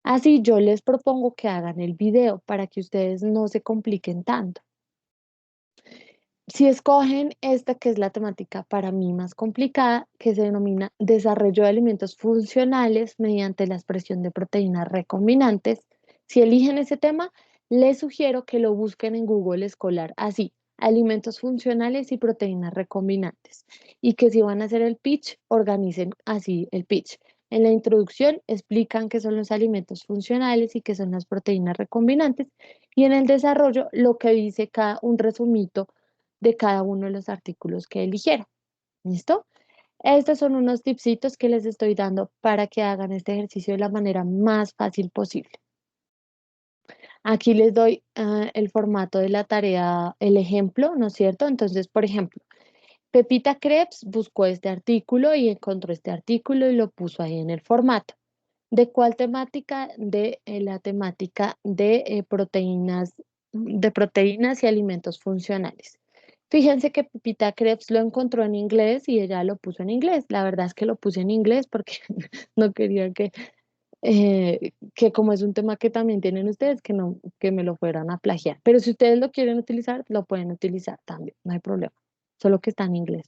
Así yo les propongo que hagan el video para que ustedes no se compliquen tanto. Si escogen esta, que es la temática para mí más complicada, que se denomina desarrollo de alimentos funcionales mediante la expresión de proteínas recombinantes, si eligen ese tema, les sugiero que lo busquen en Google Scholar, así, alimentos funcionales y proteínas recombinantes, y que si van a hacer el pitch, organicen así el pitch. En la introducción explican qué son los alimentos funcionales y qué son las proteínas recombinantes, y en el desarrollo lo que dice un resumito de cada uno de los artículos que eligieron. ¿Listo? Estos son unos tipsitos que les estoy dando para que hagan este ejercicio de la manera más fácil posible. Aquí les doy el formato de la tarea, el ejemplo, ¿no es cierto? Entonces, por ejemplo, Pepita Krebs buscó este artículo y encontró este artículo y lo puso ahí en el formato. ¿De cuál temática? De la temática de proteínas y alimentos funcionales. Fíjense que Pepita Krebs lo encontró en inglés y ella lo puso en inglés. La verdad es que lo puse en inglés porque no quería que como es un tema que también tienen ustedes, que me lo fueran a plagiar. Pero si ustedes lo quieren utilizar, lo pueden utilizar también, no hay problema. Solo que está en inglés.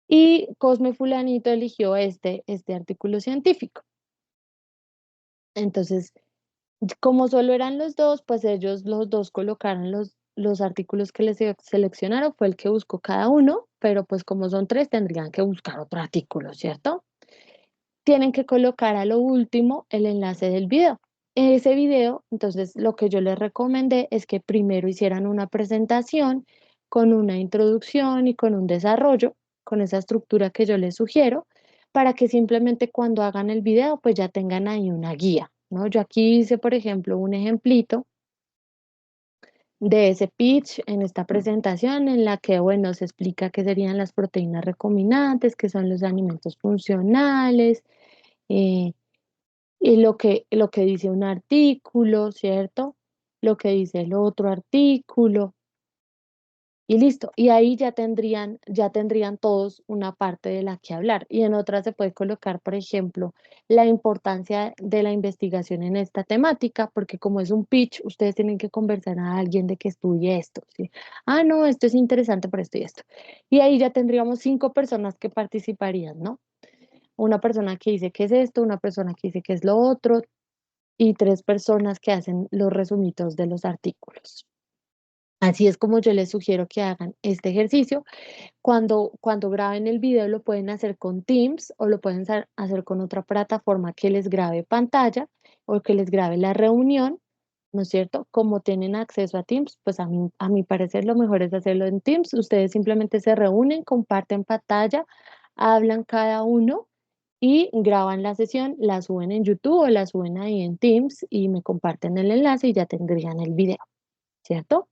Y Cosme Fulanito eligió este artículo científico. Entonces, como solo eran los dos, pues ellos los dos colocaron los artículos que les seleccionaron, fue el que buscó cada uno, pero pues como son tres, tendrían que buscar otro artículo, ¿cierto? Tienen que colocar a lo último el enlace del video. Ese video, entonces, lo que yo les recomendé es que primero hicieran una presentación con una introducción y con un desarrollo. con esa estructura que yo les sugiero, para que simplemente cuando hagan el video, pues ya tengan ahí una guía, ¿no? Yo aquí hice, por ejemplo, un ejemplito de ese pitch en esta presentación en la que, bueno, se explica qué serían las proteínas recombinantes, qué son los alimentos funcionales, eh, y lo que dice un artículo, ¿cierto? Lo que dice el otro artículo. Y listo. Y ahí ya tendrían todos una parte de la que hablar. Y en otra se puede colocar, por ejemplo, la importancia de la investigación en esta temática, porque como es un pitch, ustedes tienen que conversar a alguien de que estudie esto, ¿sí? Ah, no, esto es interesante por esto y esto. Y ahí ya tendríamos 5 personas que participarían, ¿no? Una persona que dice qué es esto, una persona que dice qué es lo otro, y 3 personas que hacen los resumitos de los artículos. Así es como yo les sugiero que hagan este ejercicio. Cuando graben el video lo pueden hacer con Teams o lo pueden hacer con otra plataforma que les grabe pantalla o que les grabe la reunión, ¿no es cierto? Como tienen acceso a Teams, pues a mi parecer lo mejor es hacerlo en Teams. Ustedes simplemente se reúnen, comparten pantalla, hablan cada uno y graban la sesión, la suben en YouTube o la suben ahí en Teams y me comparten el enlace y ya tendrían el video, ¿cierto?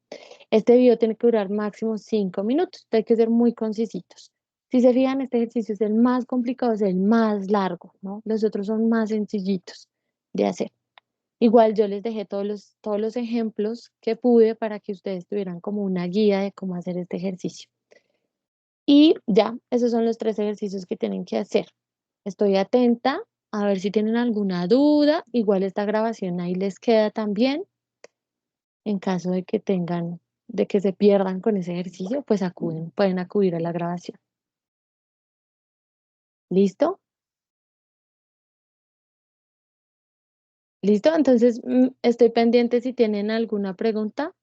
Este video tiene que durar máximo 5 minutos, hay que ser muy concisitos. Si se fijan, este ejercicio es el más complicado, es el más largo, ¿no? Los otros son más sencillitos de hacer. Igual yo les dejé todos los ejemplos que pude para que ustedes tuvieran como una guía de cómo hacer este ejercicio. Y ya, esos son los 3 ejercicios que tienen que hacer. Estoy atenta a ver si tienen alguna duda. Igual esta grabación ahí les queda también. En caso de que de que se pierdan con ese ejercicio, pues pueden acudir a la grabación. ¿Listo? ¿Listo? Entonces, estoy pendiente si tienen alguna pregunta.